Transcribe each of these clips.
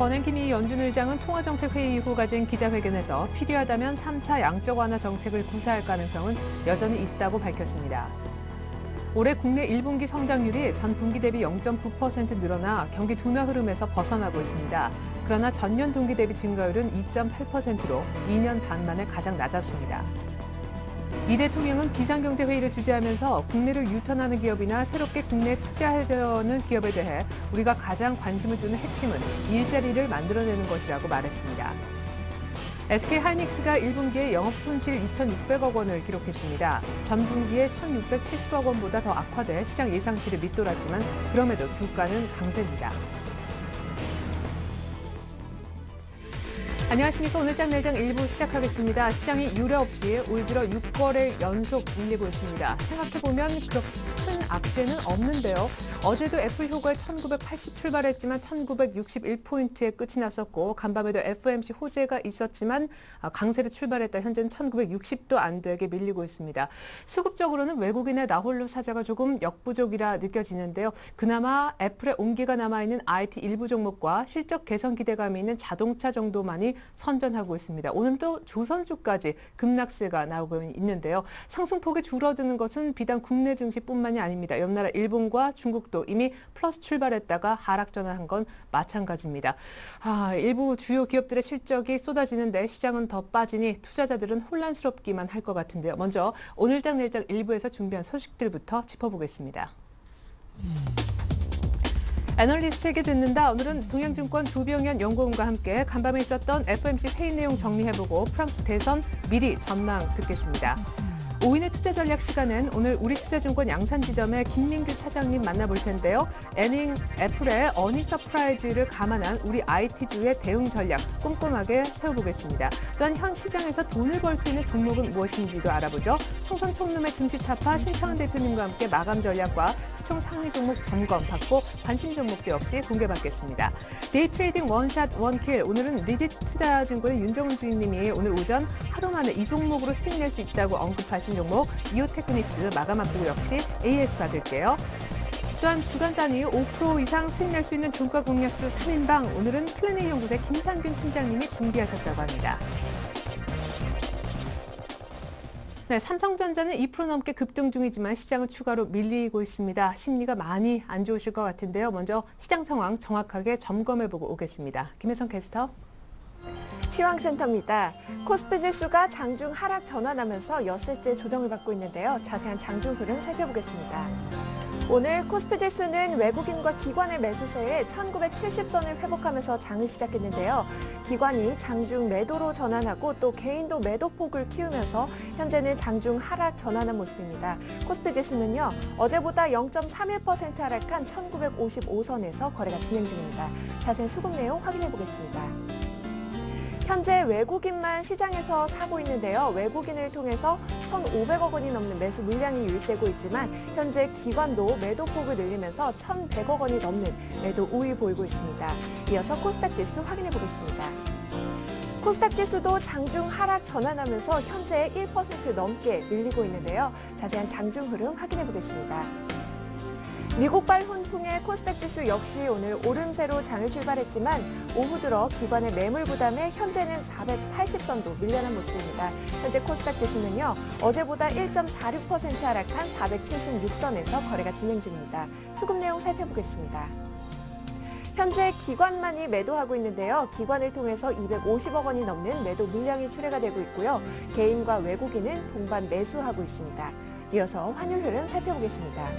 버냉키 연준 의장은 통화정책회의 이후 가진 기자회견에서 필요하다면 3차 양적 완화 정책을 구사할 가능성은 여전히 있다고 밝혔습니다. 올해 국내 1분기 성장률이 전 분기 대비 0.9% 늘어나 경기 둔화 흐름에서 벗어나고 있습니다. 그러나 전년 동기 대비 증가율은 2.8%로 2년 반 만에 가장 낮았습니다. 이 대통령은 비상경제회의를 주재하면서 국내를 유턴하는 기업이나 새롭게 국내에 투자하려는 기업에 대해 우리가 가장 관심을 두는 핵심은 일자리를 만들어내는 것이라고 말했습니다. SK하이닉스가 1분기에 영업손실 2,600억 원을 기록했습니다. 전분기에 1,670억 원보다 더 악화돼 시장 예상치를 밑돌았지만 그럼에도 주가는 강세입니다. 안녕하십니까. 오늘장 내일장 1부 시작하겠습니다. 시장이 유례 없이 올 들어 6거래 연속 밀리고 있습니다. 생각해보면 그렇게 큰 악재는 없는데요. 어제도 애플 효과에 1980 출발했지만 1961포인트에 끝이 났었고 간밤에도 FOMC 호재가 있었지만 강세로 출발했다 현재는 1960도 안 되게 밀리고 있습니다. 수급적으로는 외국인의 나홀로 사자가 조금 역부족이라 느껴지는데요. 그나마 애플의 온기가 남아있는 IT 일부 종목과 실적 개선 기대감이 있는 자동차 정도만이 선전하고 있습니다. 오늘도 조선주까지 급락세가 나오고 있는데요. 상승폭이 줄어드는 것은 비단 국내 증시뿐만이 아닙니다. 옆나라 일본과 중국도 이미 플러스 출발했다가 하락 전환한 건 마찬가지입니다. 일부 주요 기업들의 실적이 쏟아지는데 시장은 더 빠지니 투자자들은 혼란스럽기만 할 것 같은데요. 먼저 오늘장 내일장 1부에서 준비한 소식들부터 짚어보겠습니다. 애널리스트에게 듣는다. 오늘은 동양증권 조병현 연구원과 함께 간밤에 있었던 FOMC 회의 내용 정리해보고 프랑스 대선 미리 전망 듣겠습니다. 5인의 투자 전략 시간은 오늘 우리투자증권 양산지점의 김민규 차장님 만나볼 텐데요. 애플의 어닝 서프라이즈를 감안한 우리 IT주의 대응 전략 꼼꼼하게 세워보겠습니다. 또한 현 시장에서 돈을 벌 수 있는 종목은 무엇인지도 알아보죠. 총선 총룸의 증시 타파 신창은 대표님과 함께 마감 전략과 시총 상위 종목 점검 받고 관심 종목도 역시 공개받겠습니다. 데이 트레이딩 원샷 원킬. 오늘은 리딧 투자증권의 윤정훈 주인님이 오늘 오전 하루 만에 이 종목으로 수익 낼 수 있다고 언급하신 종목 이오테크닉스 마감 앞두고 역시 AS 받을게요. 또한 주간 단위 5% 이상 수익 낼 수 있는 종가 공략주 3인방. 오늘은 플래닝 연구소의 김상균 팀장님이 준비하셨다고 합니다. 네, 삼성전자는 2% 넘게 급등 중이지만 시장은 추가로 밀리고 있습니다. 심리가 많이 안 좋으실 것 같은데요. 먼저 시장 상황 정확하게 점검해보고 오겠습니다. 김혜성 캐스터. 시황센터입니다. 코스피 지수가 장중 하락 전환하면서 엿새째 조정을 받고 있는데요. 자세한 장중 흐름 살펴보겠습니다. 오늘 코스피 지수는 외국인과 기관의 매수세에 1970선을 회복하면서 장을 시작했는데요. 기관이 장중 매도로 전환하고 또 개인도 매도폭을 키우면서 현재는 장중 하락 전환한 모습입니다. 코스피 지수는요, 어제보다 0.31% 하락한 1955선에서 거래가 진행 중입니다. 자세한 수급 내용 확인해 보겠습니다. 현재 외국인만 시장에서 사고 있는데요. 외국인을 통해서 1,500억 원이 넘는 매수 물량이 유입되고 있지만 현재 기관도 매도폭을 늘리면서 1,100억 원이 넘는 매도 우위 보이고 있습니다. 이어서 코스닥 지수 확인해 보겠습니다. 코스닥 지수도 장중 하락 전환하면서 현재 1% 넘게 밀리고 있는데요. 자세한 장중 흐름 확인해 보겠습니다. 미국발 훈풍의 코스닥 지수 역시 오늘 오름세로 장을 출발했지만 오후 들어 기관의 매물 부담에 현재는 480선도 밀려난 모습입니다. 현재 코스닥 지수는요, 어제보다 1.46% 하락한 476선에서 거래가 진행 중입니다. 수급 내용 살펴보겠습니다. 현재 기관만이 매도하고 있는데요. 기관을 통해서 250억 원이 넘는 매도 물량이 출회가 되고 있고요. 개인과 외국인은 동반 매수하고 있습니다. 이어서 환율 흐름 살펴보겠습니다.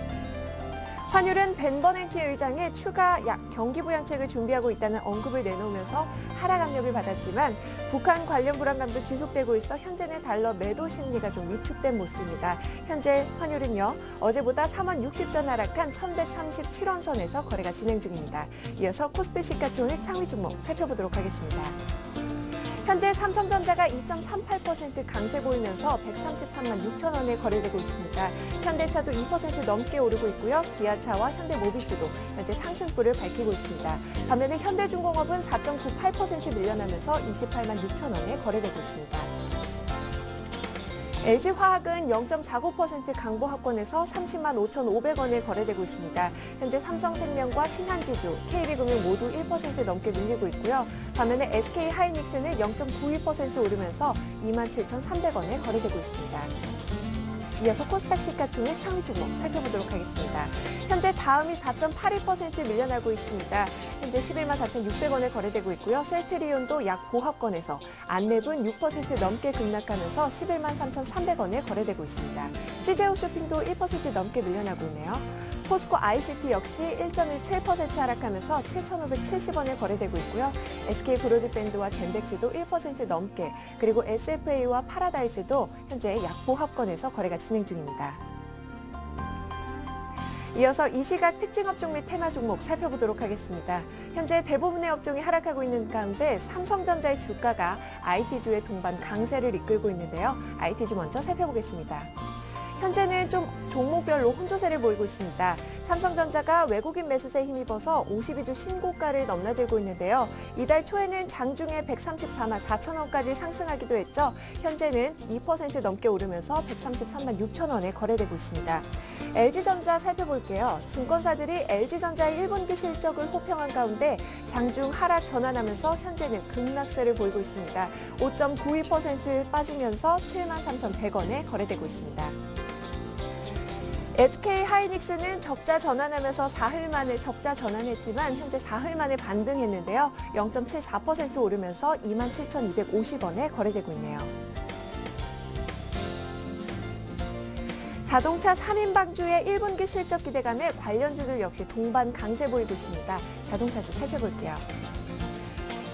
환율은 벤 버냉키 의장이 추가 경기 부양책을 준비하고 있다는 언급을 내놓으면서 하락 압력을 받았지만 북한 관련 불안감도 지속되고 있어 현재는 달러 매도 심리가 좀 위축된 모습입니다. 현재 환율은요, 어제보다 4만 60전 하락한 1137원 선에서 거래가 진행 중입니다. 이어서 코스피 시가총액 상위 종목 살펴보도록 하겠습니다. 현재 삼성전자가 2.38% 강세 보이면서 133만 6천 원에 거래되고 있습니다. 현대차도 2% 넘게 오르고 있고요. 기아차와 현대모비스도 현재 상승불을 밝히고 있습니다. 반면에 현대중공업은 4.98% 밀려나면서 28만 6천 원에 거래되고 있습니다. LG화학은 0.49% 강보합권에서 30만 5,500원에 거래되고 있습니다. 현재 삼성생명과 신한지주, KB금융 모두 1% 넘게 밀리고 있고요. 반면에 SK하이닉스는 0.92% 오르면서 27,300원에 거래되고 있습니다. 이어서 코스닥 시가총액 상위 종목 살펴보도록 하겠습니다. 현재 다음이 4.82% 밀려나고 있습니다. 현재 11만 4,600원에 거래되고 있고요. 셀트리온도 약 보합권에서 안랩은 6% 넘게 급락하면서 11만 3,300원에 거래되고 있습니다. CJO 쇼핑도 1% 넘게 밀려나고 있네요. 포스코 ICT 역시 1.17% 하락하면서 7,570원에 거래되고 있고요. SK 브로드밴드와 젠덱스도 1% 넘게, 그리고 SFA와 파라다이스도 현재 약보합권에서 거래가 진행 중입니다. 이어서 이 시각 특징 업종 및 테마 종목 살펴보도록 하겠습니다. 현재 대부분의 업종이 하락하고 있는 가운데 삼성전자의 주가가 IT주의 동반 강세를 이끌고 있는데요. IT주 먼저 살펴보겠습니다. 현재는 좀 종목별로 혼조세를 보이고 있습니다. 삼성전자가 외국인 매수세에 힘입어서 52주 신고가를 넘나들고 있는데요. 이달 초에는 장중에 134만 4천 원까지 상승하기도 했죠. 현재는 2% 넘게 오르면서 133만 6천 원에 거래되고 있습니다. LG전자 살펴볼게요. 증권사들이 LG전자의 1분기 실적을 호평한 가운데 장중 하락 전환하면서 현재는 급락세를 보이고 있습니다. 5.92% 빠지면서 7만 3,100원에 거래되고 있습니다. SK하이닉스는 적자 전환하면서 적자 전환했지만 현재 사흘 만에 반등했는데요. 0.74% 오르면서 27,250원에 거래되고 있네요. 자동차 3인방주의 1분기 실적 기대감에 관련주들 역시 동반 강세 보이고 있습니다. 자동차주 살펴볼게요.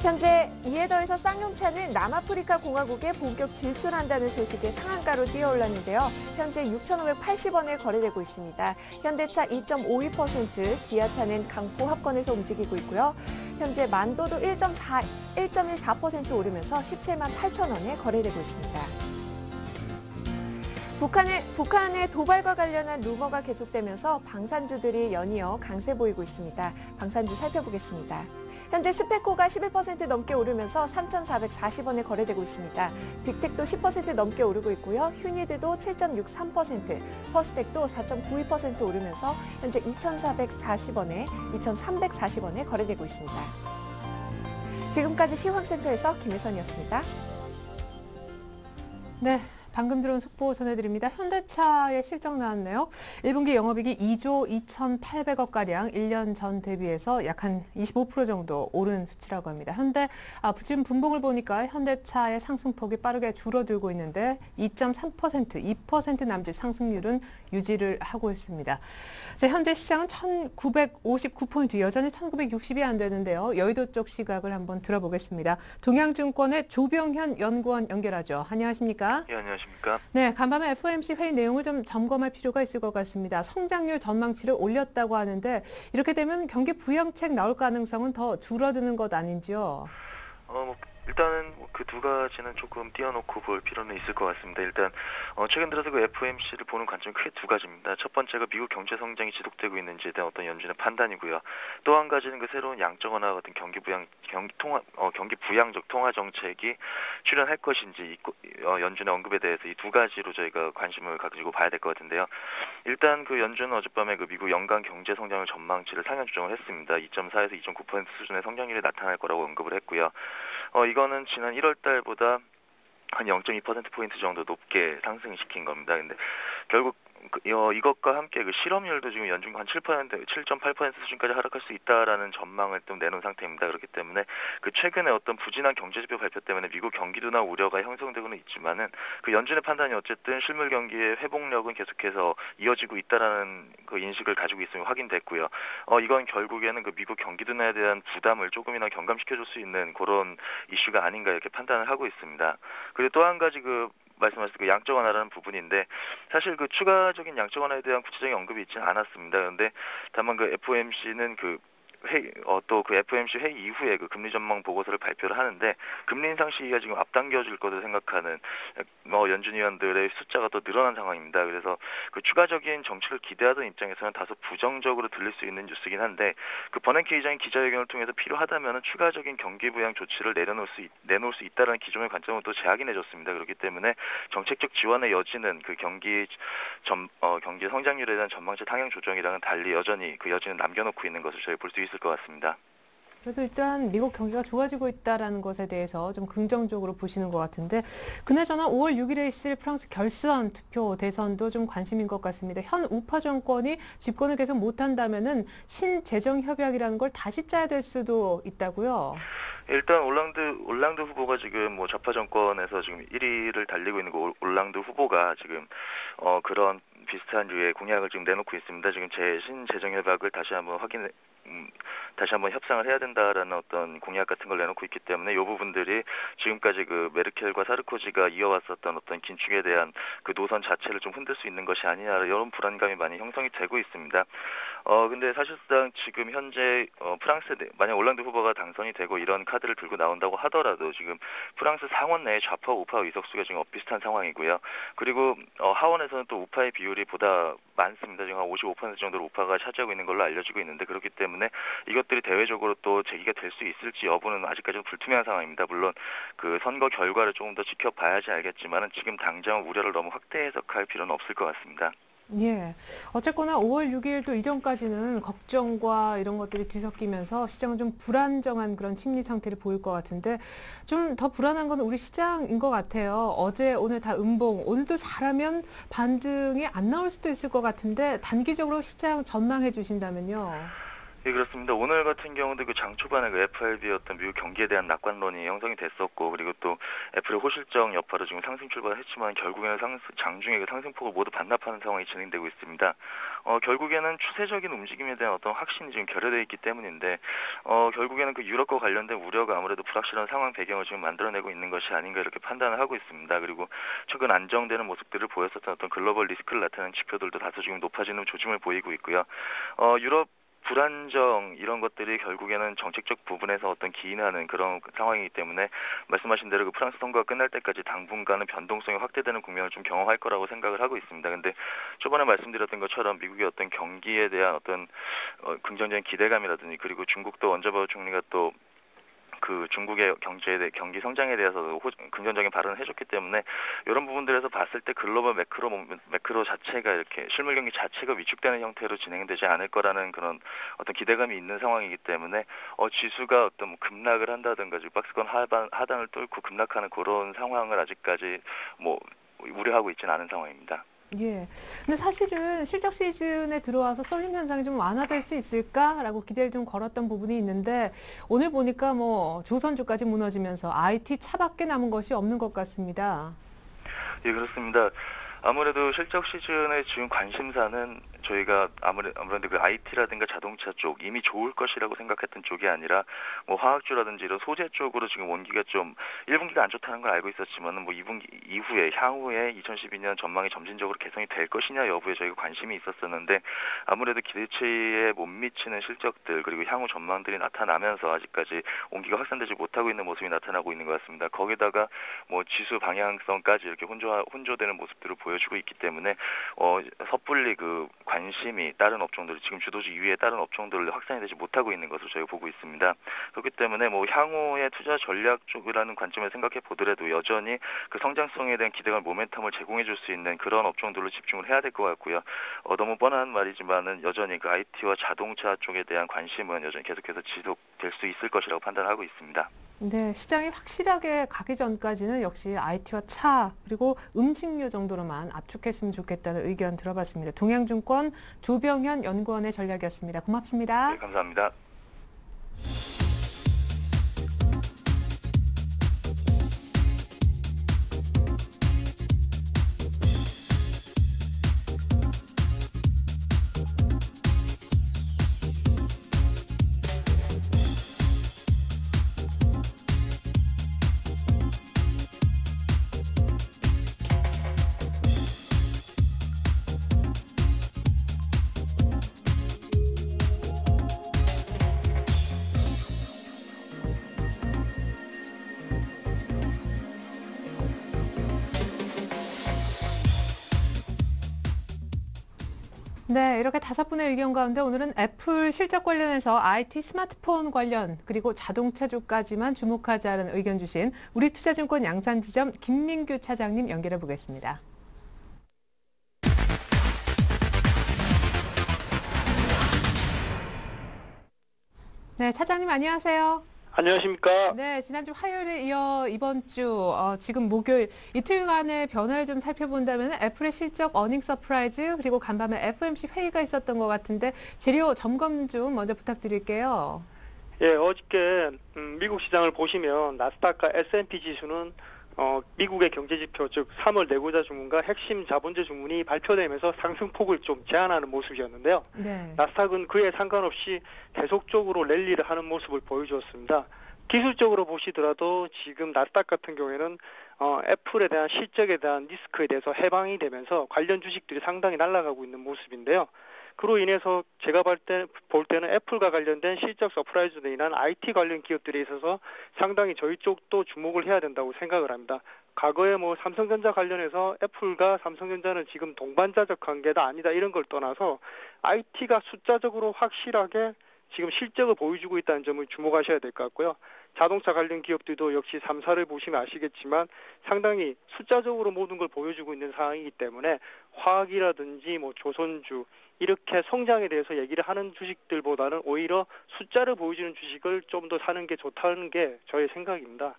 현재 이에 더해서 쌍용차는 남아프리카 공화국에 본격 진출한다는 소식에 상한가로 뛰어올랐는데요. 현재 6,580원에 거래되고 있습니다. 현대차 2.52%, 기아차는 강보합권에서 움직이고 있고요. 현재 만도도 1.14% 오르면서 17만 8천 원에 거래되고 있습니다. 북한의 도발과 관련한 루머가 계속되면서 방산주들이 연이어 강세 보이고 있습니다. 방산주 살펴보겠습니다. 현재 스페코가 11% 넘게 오르면서 3,440원에 거래되고 있습니다. 빅텍도 10% 넘게 오르고 있고요. 휴니드도 7.63%, 퍼스텍도 4.92% 오르면서 현재 2,340원에 거래되고 있습니다. 지금까지 시황센터에서 김혜선이었습니다. 네. 방금 들어온 속보 전해드립니다. 현대차의 실적 나왔네요. 1분기 영업이익이 2조 2,800억가량 1년 전 대비해서 약 한 25% 정도 오른 수치라고 합니다. 지금 분봉을 보니까 현대차의 상승폭이 빠르게 줄어들고 있는데 2.3%, 2% 남짓 상승률은 유지를 하고 있습니다. 자, 현재 시장은 1,959포인트, 여전히 1,960이 안 되는데요. 여의도 쪽 시각을 한번 들어보겠습니다. 동양증권의 조병현 연구원 연결하죠. 안녕하십니까? 예, 안녕하십니까? 네, 간밤에 FOMC 회의 내용을 좀 점검할 필요가 있을 것 같습니다. 성장률 전망치를 올렸다고 하는데 이렇게 되면 경기 부양책 나올 가능성은 더 줄어드는 것 아닌지요? 일단은 그 두 가지는 조금 띄워놓고 볼 필요는 있을 것 같습니다. 일단 최근 들어서 그 FOMC를 보는 관점이 크게 두 가지입니다. 첫 번째가 미국 경제 성장이 지속되고 있는지에 대한 어떤 연준의 판단이고요. 또 한 가지는 그 새로운 양적 완화 같은 경기 부양적 통화 정책이 출현할 것인지 연준의 언급에 대해서 이 두 가지로 저희가 관심을 가지고 봐야 될 것 같은데요. 일단 그 연준은 어젯밤에 그 미국 연간 경제 성장률 전망치를 상향 조정을 했습니다. 2.4에서 2.9% 수준의 성장률이 나타날 거라고 언급을 했고요. 이거는 지난 1월 달보다 한 0.2%포인트 정도 높게 상승시킨 겁니다. 근데 결국 이것과 함께 그 실업률도 지금 연준과 한 7.8% 수준까지 하락할 수 있다라는 전망을 또 내놓은 상태입니다. 그렇기 때문에 그 최근에 어떤 부진한 경제지표 발표 때문에 미국 경기도나 우려가 형성되고는 있지만은 그 연준의 판단이 어쨌든 실물 경기의 회복력은 계속해서 이어지고 있다라는 그 인식을 가지고 있으면 확인됐고요. 이건 결국에는 그 미국 경기도나에 대한 부담을 조금이나 경감시켜줄 수 있는 그런 이슈가 아닌가 이렇게 판단을 하고 있습니다. 그리고 또 한 가지 말씀하신 그 양적 완화라는 부분인데 사실 그 추가적인 양적 완화에 대한 구체적인 언급이 있지는 않았습니다. 그런데 다만 그 FOMC는 그 또 그 FOMC 회의 이후에 그 금리 전망 보고서를 발표를 하는데 금리 인상 시기가 지금 앞당겨질 것으로 생각하는 연준 위원들의 숫자가 또 늘어난 상황입니다. 그래서 그 추가적인 정책을 기대하던 입장에서는 다소 부정적으로 들릴 수 있는 뉴스긴 한데 그 버냉키 의장이 기자회견을 통해서 필요하다면 추가적인 경기 부양 조치를 내놓을 수 있다는 기존의 관점을 또 재확인해줬습니다. 그렇기 때문에 정책적 지원의 여지는 그 경기 성장률에 대한 전망치 상향 조정이랑은 달리 여전히 그 여지는 남겨놓고 있는 것을 저희 볼 수 있을 것 같습니다. 그래도 일단 미국 경기가 좋아지고 있다는 것에 대해서 좀 긍정적으로 보시는 것 같은데 그나저나 5월 6일에 있을 프랑스 결선 투표 대선도 좀 관심인 것 같습니다. 현 우파 정권이 집권을 계속 못한다면은 신재정 협약이라는 걸 다시 짜야 될 수도 있다고요. 일단 올랑드 후보가 지금 좌파 정권에서 지금 1위를 달리고 있는 그 올랑드 후보가 지금 그런 비슷한 류의 공약을 지금 내놓고 있습니다. 지금 신재정 협약을 다시 한번 협상을 해야 된다라는 어떤 공약 같은 걸 내놓고 있기 때문에 이 부분들이 지금까지 그 메르켈과 사르코지가 이어왔었던 어떤 긴축에 대한 그 노선 자체를 좀 흔들 수 있는 것이 아니냐 이런 불안감이 많이 형성이 되고 있습니다. 근데 사실상 지금 현재 프랑스 만약 올랑드 후보가 당선이 되고 이런 카드를 들고 나온다고 하더라도 지금 프랑스 상원 내에 좌파 우파 의석수가 지금 비슷한 상황이고요. 그리고 하원에서는 또 우파의 비율이 보다 많습니다. 지금 한 55% 정도로 우파가 차지하고 있는 걸로 알려지고 있는데 그렇기 때문에 이것들이 대외적으로 또 제기가 될 수 있을지 여부는 아직까지는 불투명한 상황입니다. 물론 그 선거 결과를 조금 더 지켜봐야지 알겠지만은 지금 당장 우려를 너무 확대 해석할 필요는 없을 것 같습니다. 예. 어쨌거나 5월 6일 또 이전까지는 걱정과 이런 것들이 뒤섞이면서 시장은 좀 불안정한 그런 심리 상태를 보일 것 같은데 좀 더 불안한 건 우리 시장인 것 같아요. 어제 오늘 다 음봉, 오늘도 잘하면 반등이 안 나올 수도 있을 것 같은데 단기적으로 시장 전망해 주신다면요. 예, 그렇습니다. 오늘 같은 경우도 그 장 초반에 그 FRB였던 미국 경기에 대한 낙관론이 형성이 됐었고, 그리고 또 애플의 호실적 여파로 지금 상승 출발을 했지만 결국에는 장중에 그 상승폭을 모두 반납하는 상황이 진행되고 있습니다. 결국에는 추세적인 움직임에 대한 어떤 확신이 지금 결여되어 있기 때문인데, 결국에는 그 유럽과 관련된 우려가 아무래도 불확실한 상황 배경을 지금 만들어내고 있는 것이 아닌가 이렇게 판단을 하고 있습니다. 그리고 최근 안정되는 모습들을 보였었던 어떤 글로벌 리스크를 나타내는 지표들도 다소 지금 높아지는 조짐을 보이고 있고요. 유럽 불안정 이런 것들이 결국에는 정책적 부분에서 어떤 기인하는 그런 상황이기 때문에 말씀하신 대로 그 프랑스 선거가 끝날 때까지 당분간은 변동성이 확대되는 국면을 좀 경험할 거라고 생각을 하고 있습니다. 근데 초반에 말씀드렸던 것처럼 미국의 어떤 경기에 대한 어떤 긍정적인 기대감이라든지 그리고 중국도 원자바오 총리가 또 그 중국의 경기 성장에 대해서 긍정적인 발언을 해줬기 때문에 이런 부분들에서 봤을 때 글로벌 매크로 자체가 이렇게 실물 경기 자체가 위축되는 형태로 진행되지 않을 거라는 그런 어떤 기대감이 있는 상황이기 때문에 지수가 어떤 급락을 한다든가 박스권 하단을 뚫고 급락하는 그런 상황을 아직까지 우려하고 있지는 않은 상황입니다. 예. 근데 사실은 실적 시즌에 들어와서 쏠림 현상이 좀 완화될 수 있을까라고 기대를 좀 걸었던 부분이 있는데 오늘 보니까 조선주까지 무너지면서 IT 차밖에 남은 것이 없는 것 같습니다. 예, 그렇습니다. 아무래도 실적 시즌의 지금 관심사는 저희가 아무래도 그 IT라든가 자동차 쪽 이미 좋을 것이라고 생각했던 쪽이 아니라 화학주라든지 이런 소재 쪽으로 지금 원기가 좀 1분기가 안 좋다는 걸 알고 있었지만은 2분기 이후에 향후에 2012년 전망이 점진적으로 개선이 될 것이냐 여부에 저희가 관심이 있었었는데 아무래도 기대치에 못 미치는 실적들 그리고 향후 전망들이 나타나면서 아직까지 온기가 확산되지 못하고 있는 모습이 나타나고 있는 것 같습니다. 거기다가 지수 방향성까지 이렇게 혼조되는 모습들을 보여주고 있기 때문에 섣불리 그 관심이 다른 업종들 지금 주도주 이외의 다른 업종들을 확산이 되지 못하고 있는 것으로 저희가 보고 있습니다. 그렇기 때문에 향후의 투자 전략 쪽이라는 관점에서 생각해 보더라도 여전히 그 성장성에 대한 기대감 모멘텀을 제공해 줄 수 있는 그런 업종들로 집중을 해야 될 것 같고요. 너무 뻔한 말이지만은 여전히 그 IT와 자동차 쪽에 대한 관심은 여전히 계속해서 지속될 수 있을 것이라고 판단하고 있습니다. 네, 시장이 확실하게 가기 전까지는 역시 IT와 차 그리고 음식료 정도로만 압축했으면 좋겠다는 의견 들어봤습니다. 동양증권 조병현 연구원의 전략이었습니다. 고맙습니다. 네, 감사합니다. 네, 이렇게 5분의 의견 가운데 오늘은 애플 실적 관련해서 IT 스마트폰 관련 그리고 자동차주까지만 주목하자는 의견 주신 우리투자증권 양산지점 김민규 차장님 연결해 보겠습니다. 네, 차장님 안녕하세요. 안녕하십니까? 네, 지난주 화요일에 이어 이번 주 지금 목요일 이틀간의 변화를 좀 살펴본다면 애플의 실적 어닝 서프라이즈 그리고 간밤에 FOMC 회의가 있었던 것 같은데 재료 점검 좀 먼저 부탁드릴게요. 예, 어저께 미국 시장을 보시면 나스닥과 S&P 지수는 미국의 경제지표 즉 3월 내고자 주문과 핵심 자본재 주문이 발표되면서 상승폭을 좀 제한하는 모습이었는데요. 네. 나스닥은 그에 상관없이 계속적으로 랠리를 하는 모습을 보여주었습니다. 기술적으로 보시더라도 지금 나스닥 같은 경우에는 애플에 대한 실적에 대한 리스크에 대해서 해방이 되면서 관련 주식들이 상당히 날아가고 있는 모습인데요. 그로 인해서 제가 볼 때는 애플과 관련된 실적 서프라이즈로 인한 IT 관련 기업들에 있어서 상당히 저희 쪽도 주목을 해야 된다고 생각을 합니다. 과거에 뭐 삼성전자 관련해서 애플과 삼성전자는 지금 동반자적 관계다 아니다 이런 걸 떠나서 IT가 숫자적으로 확실하게 지금 실적을 보여주고 있다는 점을 주목하셔야 될 것 같고요. 자동차 관련 기업들도 역시 3사를 보시면 아시겠지만 상당히 숫자적으로 모든 걸 보여주고 있는 상황이기 때문에 화학이라든지 뭐 조선주 이렇게 성장에 대해서 얘기를 하는 주식들보다는 오히려 숫자를 보여주는 주식을 좀 더 사는 게 좋다는 게 저의 생각입니다.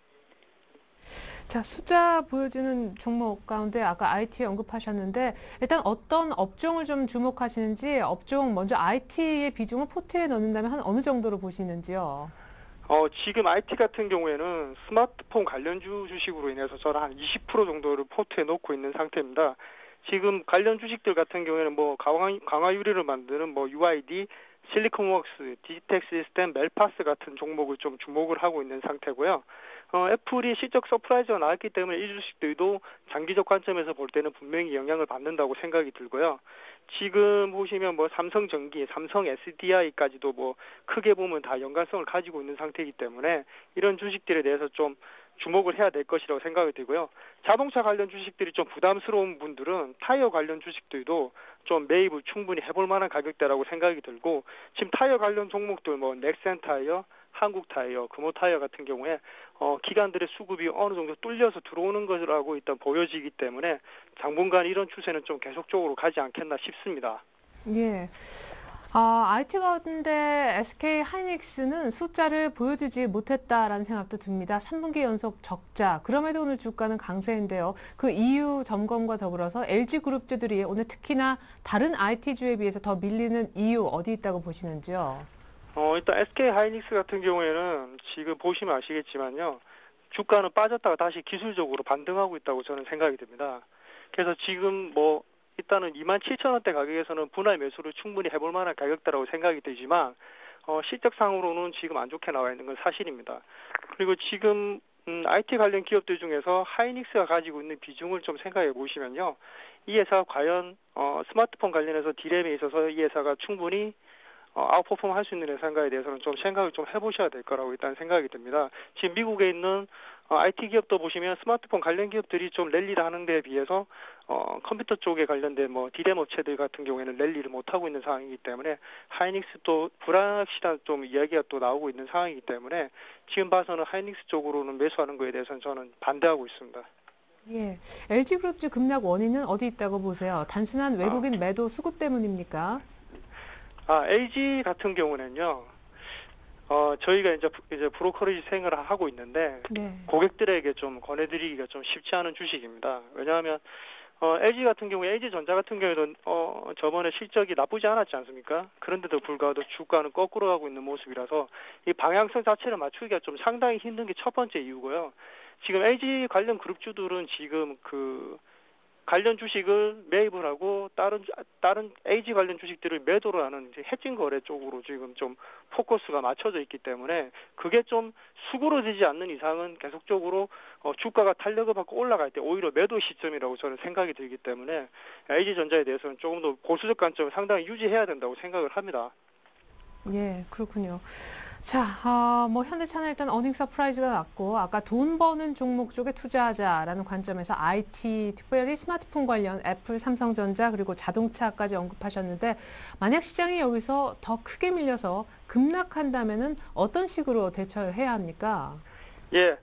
자, 숫자 보여주는 종목 가운데 아까 IT 언급하셨는데 일단 어떤 업종을 좀 주목하시는지 업종 먼저 IT의 비중을 포트에 넣는다면 한 어느 정도로 보시는지요? 지금 IT 같은 경우에는 스마트폰 관련주 주식으로 인해서 저는 한 20% 정도를 포트에 놓고 있는 상태입니다. 지금 관련 주식들 같은 경우에는 뭐 강화 유리를 만드는 뭐 UID, 실리콘웍스, 디지텍 시스템, 멜파스 같은 종목을 좀 주목을 하고 있는 상태고요. 애플이 실적 서프라이즈가 나왔기 때문에 이 주식들도 장기적 관점에서 볼 때는 분명히 영향을 받는다고 생각이 들고요. 지금 보시면 뭐 삼성전기, 삼성 SDI까지도 뭐 크게 보면 다 연관성을 가지고 있는 상태이기 때문에 이런 주식들에 대해서 좀 주목을 해야 될 것이라고 생각이 들고요. 자동차 관련 주식들이 좀 부담스러운 분들은 타이어 관련 주식들도 좀 매입을 충분히 해볼 만한 가격대라고 생각이 들고 지금 타이어 관련 종목들 뭐 넥센 타이어, 한국 타이어, 금호 타이어 같은 경우에 기관들의 수급이 어느 정도 뚫려서 들어오는 것이라고 일단 보여지기 때문에 당분간 이런 추세는 좀 계속적으로 가지 않겠나 싶습니다. 예. IT 가운데 SK 하이닉스는 숫자를 보여주지 못했다라는 생각도 듭니다. 3분기 연속 적자. 그럼에도 오늘 주가는 강세인데요. 그 이유 점검과 더불어서 LG그룹주들이 오늘 특히나 다른 IT주에 비해서 더 밀리는 이유 어디 있다고 보시는지요? 일단 SK 하이닉스 같은 경우에는 지금 보시면 아시겠지만요. 주가는 빠졌다가 다시 기술적으로 반등하고 있다고 저는 생각이 듭니다. 그래서 지금 뭐 일단은 27,000원대 가격에서는 분할 매수를 충분히 해볼 만한 가격대라고 생각이 들지만 실적상으로는 지금 안 좋게 나와 있는 건 사실입니다. 그리고 지금 IT 관련 기업들 중에서 하이닉스가 가지고 있는 비중을 좀 생각해 보시면요. 이 회사가 과연 스마트폰 관련해서 디램에 있어서 이 회사가 충분히 아웃퍼폼 할 수 있는 회사인가에 대해서는 좀 생각을 좀 해보셔야 될 거라고 일단 생각이 듭니다. 지금 미국에 있는 IT 기업도 보시면 스마트폰 관련 기업들이 좀 랠리를 하는 데에 비해서 컴퓨터 쪽에 관련된 뭐 디램 업체들 같은 경우에는 랠리를 못하고 있는 상황이기 때문에 하이닉스도 불확실한 좀 이야기가 또 나오고 있는 상황이기 때문에 지금 봐서는 하이닉스 쪽으로는 매수하는 거에 대해서는 저는 반대하고 있습니다. 예. LG그룹주 급락 원인은 어디 있다고 보세요? 단순한 외국인 매도 수급 때문입니까? LG 같은 경우는요. 저희가 이제 브로커리지 생활을 하고 있는데 네. 고객들에게 좀 권해드리기가 좀 쉽지 않은 주식입니다. 왜냐하면 LG 같은 경우에 LG전자 같은 경우에도 저번에 실적이 나쁘지 않았지 않습니까? 그런데도 불구하고 주가는 거꾸로 가고 있는 모습이라서 이 방향성 자체를 맞추기가 좀 상당히 힘든 게 첫 번째 이유고요. 지금 LG 관련 그룹주들은 지금 그 관련 주식을 매입을 하고 다른 LG 관련 주식들을 매도를 하는 이제 해칭 거래 쪽으로 지금 좀 포커스가 맞춰져 있기 때문에 그게 좀 수그러지지 않는 이상은 계속적으로 주가가 탄력을 받고 올라갈 때 오히려 매도 시점이라고 저는 생각이 들기 때문에 LG전자에 대해서는 조금 더 보수적 관점을 상당히 유지해야 된다고 생각을 합니다. 예, 그렇군요. 자, 뭐 현대차는 일단 어닝 서프라이즈가 났고 아까 돈 버는 종목 쪽에 투자하자라는 관점에서 IT, 특별히 스마트폰 관련 애플, 삼성전자 그리고 자동차까지 언급하셨는데 만약 시장이 여기서 더 크게 밀려서 급락한다면은 어떤 식으로 대처해야 합니까? 예.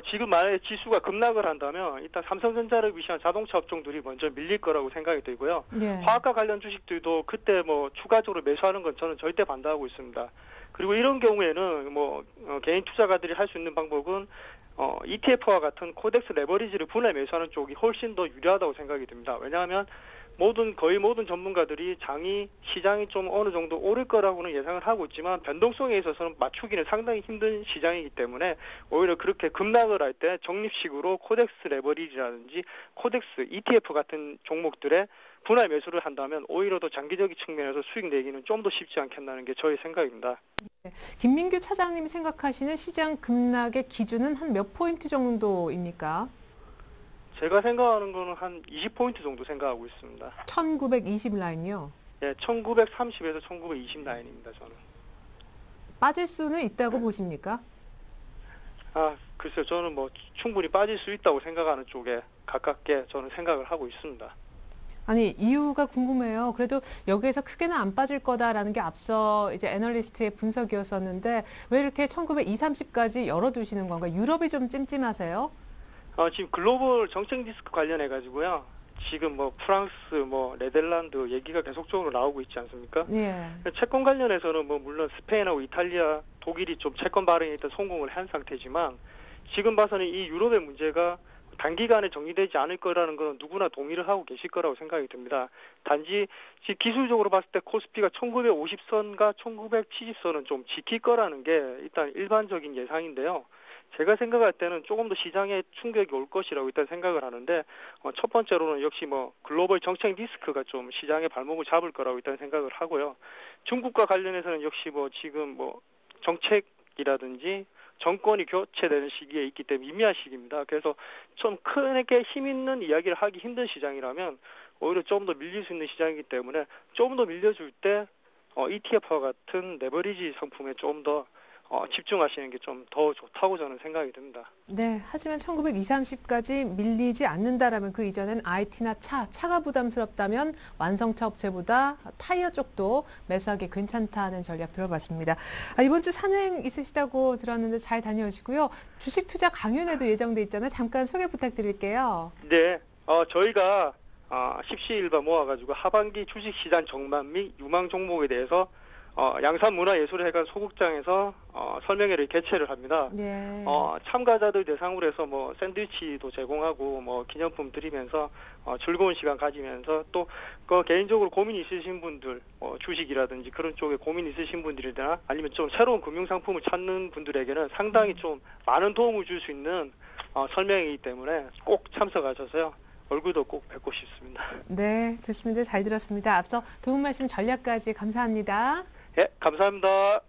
지금 만약에 지수가 급락을 한다면 일단 삼성전자를 위시한 자동차 업종들이 먼저 밀릴 거라고 생각이 들고요. 예. 화학과 관련 주식들도 그때 뭐 추가적으로 매수하는 건 저는 절대 반대하고 있습니다. 그리고 이런 경우에는 뭐 개인 투자가들이 할 수 있는 방법은 ETF와 같은 코덱스 레버리지를 분할 매수하는 쪽이 훨씬 더 유리하다고 생각이 듭니다. 왜냐하면 거의 모든 전문가들이 시장이 좀 어느 정도 오를 거라고는 예상을 하고 있지만 변동성에 있어서는 맞추기는 상당히 힘든 시장이기 때문에 오히려 그렇게 급락을 할 때 적립식으로 코덱스 레버리지라든지 코덱스 ETF 같은 종목들의 분할 매수를 한다면 오히려 더 장기적인 측면에서 수익 내기는 좀 더 쉽지 않겠나는 게 저의 생각입니다. 김민규 차장님이 생각하시는 시장 급락의 기준은 한 몇 포인트 정도입니까? 제가 생각하는 거는 한 20포인트 정도 생각하고 있습니다. 1920 라인이요. 예, 1930에서 1920 라인입니다, 저는. 빠질 수는 있다고 보십니까? 글쎄요, 저는 뭐 충분히 빠질 수 있다고 생각하는 쪽에 가깝게 저는 생각을 하고 있습니다. 아니, 이유가 궁금해요. 그래도 여기에서 크게는 안 빠질 거다라는 게 앞서 이제 애널리스트의 분석이었었는데 왜 이렇게 1920, 30까지 열어두시는 건가요? 유럽이 좀 찜찜하세요? 지금 글로벌 정책 리스크 관련해 가지고요. 지금 뭐 프랑스, 뭐 네덜란드 얘기가 계속적으로 나오고 있지 않습니까? 예. 채권 관련해서는 뭐 물론 스페인하고 이탈리아, 독일이 좀 채권 발행에 일단 성공을 한 상태지만 지금 봐서는 이 유럽의 문제가 단기간에 정리되지 않을 거라는 건 누구나 동의를 하고 계실 거라고 생각이 듭니다. 단지 기술적으로 봤을 때 코스피가 1950선과 1970선은 좀 지킬 거라는 게 일단 일반적인 예상인데요. 제가 생각할 때는 조금 더 시장에 충격이 올 것이라고 일단 생각을 하는데 첫 번째로는 역시 뭐 글로벌 정책 리스크가 좀 시장의 발목을 잡을 거라고 일단 생각을 하고요. 중국과 관련해서는 역시 뭐 지금 뭐 정책이라든지 정권이 교체되는 시기에 있기 때문에 미미한 시기입니다. 그래서 좀 크게 힘 있는 이야기를 하기 힘든 시장이라면 오히려 좀 더 밀릴 수 있는 시장이기 때문에 좀 더 밀려줄 때 ETF와 같은 레버리지 상품에 좀 더 집중하시는 게 좀 더 좋다고 저는 생각이 듭니다. 네, 하지만 1920, 30까지 밀리지 않는다라면 그 이전엔 IT나 차가 부담스럽다면 완성차 업체보다 타이어 쪽도 매수하기 괜찮다는 전략 들어봤습니다. 이번 주 산행 있으시다고 들었는데 잘 다녀오시고요. 주식 투자 강연회도 예정돼 있잖아요. 잠깐 소개 부탁드릴게요. 네, 저희가 십시일반 모아가지고 하반기 주식시장 전망 및 유망 종목에 대해서 양산문화예술회관 소극장에서 설명회를 개최를 합니다. 네. 참가자들 대상으로 해서 뭐 샌드위치도 제공하고 뭐 기념품 드리면서 즐거운 시간 가지면서 또 그 개인적으로 고민 있으신 분들 주식이라든지 그런 쪽에 고민 있으신 분들이나 아니면 좀 새로운 금융상품을 찾는 분들에게는 상당히 좀 많은 도움을 줄 수 있는 설명이기 때문에 꼭 참석하셔서요. 얼굴도 꼭 뵙고 싶습니다. 네, 좋습니다. 잘 들었습니다. 앞서 도움 말씀 전략까지 감사합니다. 예, 감사합니다.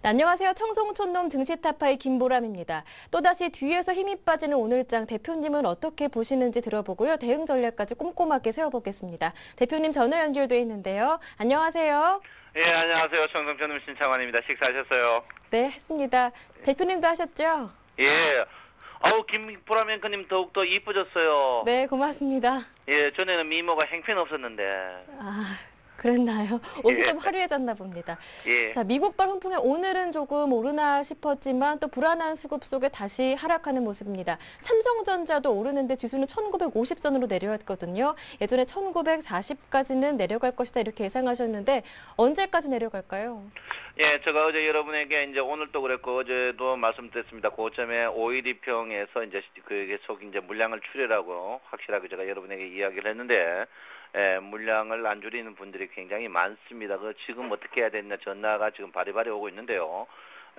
네, 안녕하세요. 청송촌놈 증시타파의 김보람입니다. 또다시 뒤에서 힘이 빠지는 오늘장 대표님은 어떻게 보시는지 들어보고요. 대응 전략까지 꼼꼼하게 세워보겠습니다. 대표님 전화 연결돼 있는데요. 안녕하세요. 예, 안녕하세요. 청송촌놈 신창환입니다. 식사하셨어요? 네, 했습니다. 대표님도 하셨죠? 예. 김보람 앵커님 더욱더 이뻐졌어요. 네, 고맙습니다. 예, 전에는 미모가 형편없었는데. 그랬나요? 옷이 예. 좀 화려해졌나 봅니다. 예. 자, 미국발 훈풍에 오늘은 조금 오르나 싶었지만 또 불안한 수급 속에 다시 하락하는 모습입니다. 삼성전자도 오르는데 지수는 1950선으로 내려왔거든요. 예전에 1940까지는 내려갈 것이다 이렇게 예상하셨는데 언제까지 내려갈까요? 예, 제가 어제 여러분에게 이제 오늘도 그랬고 어제도 말씀드렸습니다. 고점에 512평에서 이제 그 계속 이제 물량을 줄이라고 확실하게 제가 여러분에게 이야기를 했는데, 예, 물량을 안 줄이는 분들이 굉장히 많습니다. 그 지금 어떻게 해야 되냐 전화가 지금 바리바리 오고 있는데요.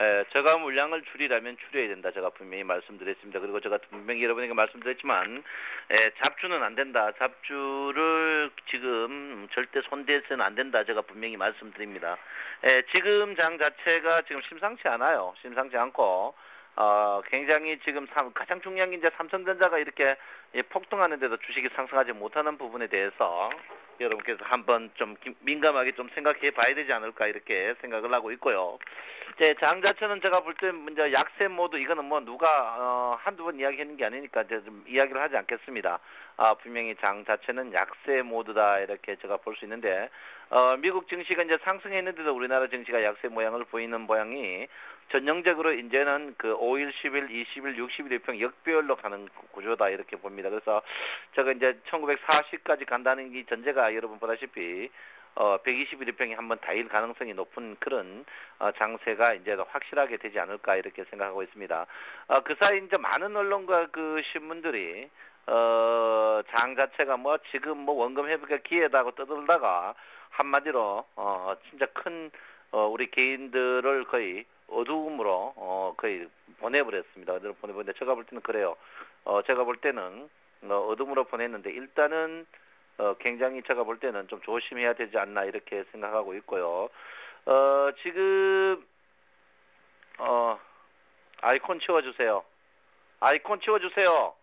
예, 제가 물량을 줄이라면 줄여야 된다. 제가 분명히 말씀드렸습니다. 그리고 제가 분명히 여러분에게 말씀드렸지만, 예, 잡주는 안 된다. 잡주를 지금 절대 손대서는 안 된다. 제가 분명히 말씀드립니다. 예, 지금 장 자체가 지금 심상치 않아요. 심상치 않고, 굉장히 지금 가장 중요한 게 이제 삼성전자가 이렇게 폭등하는데도 주식이 상승하지 못하는 부분에 대해서 여러분께서 한번 좀 민감하게 좀 생각해 봐야 되지 않을까 이렇게 생각을 하고 있고요. 이제 장 자체는 제가 볼 때 이제 약세 모드 이거는 뭐 누가 한두 번 이야기했는 게 아니니까 이제 좀 이야기를 하지 않겠습니다. 분명히 장 자체는 약세 모드다 이렇게 제가 볼 수 있는데 미국 증시가 이제 상승했는데도 우리나라 증시가 약세 모양을 보이는 모양이 전형적으로 이제는 그 5일, 10일, 20일, 60일 일평 역배열로 가는 구조다 이렇게 봅니다. 그래서 제가 이제 1940까지 간다는 게 전제가 여러분 보다시피 120일 일평이 한번 다일 가능성이 높은 그런 장세가 이제 확실하게 되지 않을까 이렇게 생각하고 있습니다. 그 사이 이제 많은 언론과 그 신문들이 장 자체가 뭐 지금 뭐 원금 회복의 기회다고 떠들다가 한마디로 진짜 큰 우리 개인들을 거의 어두움으로 거의 보내버렸습니다. 어디로 보내버렸는데 제가 볼 때는 그래요. 제가 볼 때는 어둠으로 보냈는데 일단은 굉장히 제가 볼 때는 좀 조심해야 되지 않나 이렇게 생각하고 있고요. 지금 아이콘 치워주세요. 아이콘 치워주세요.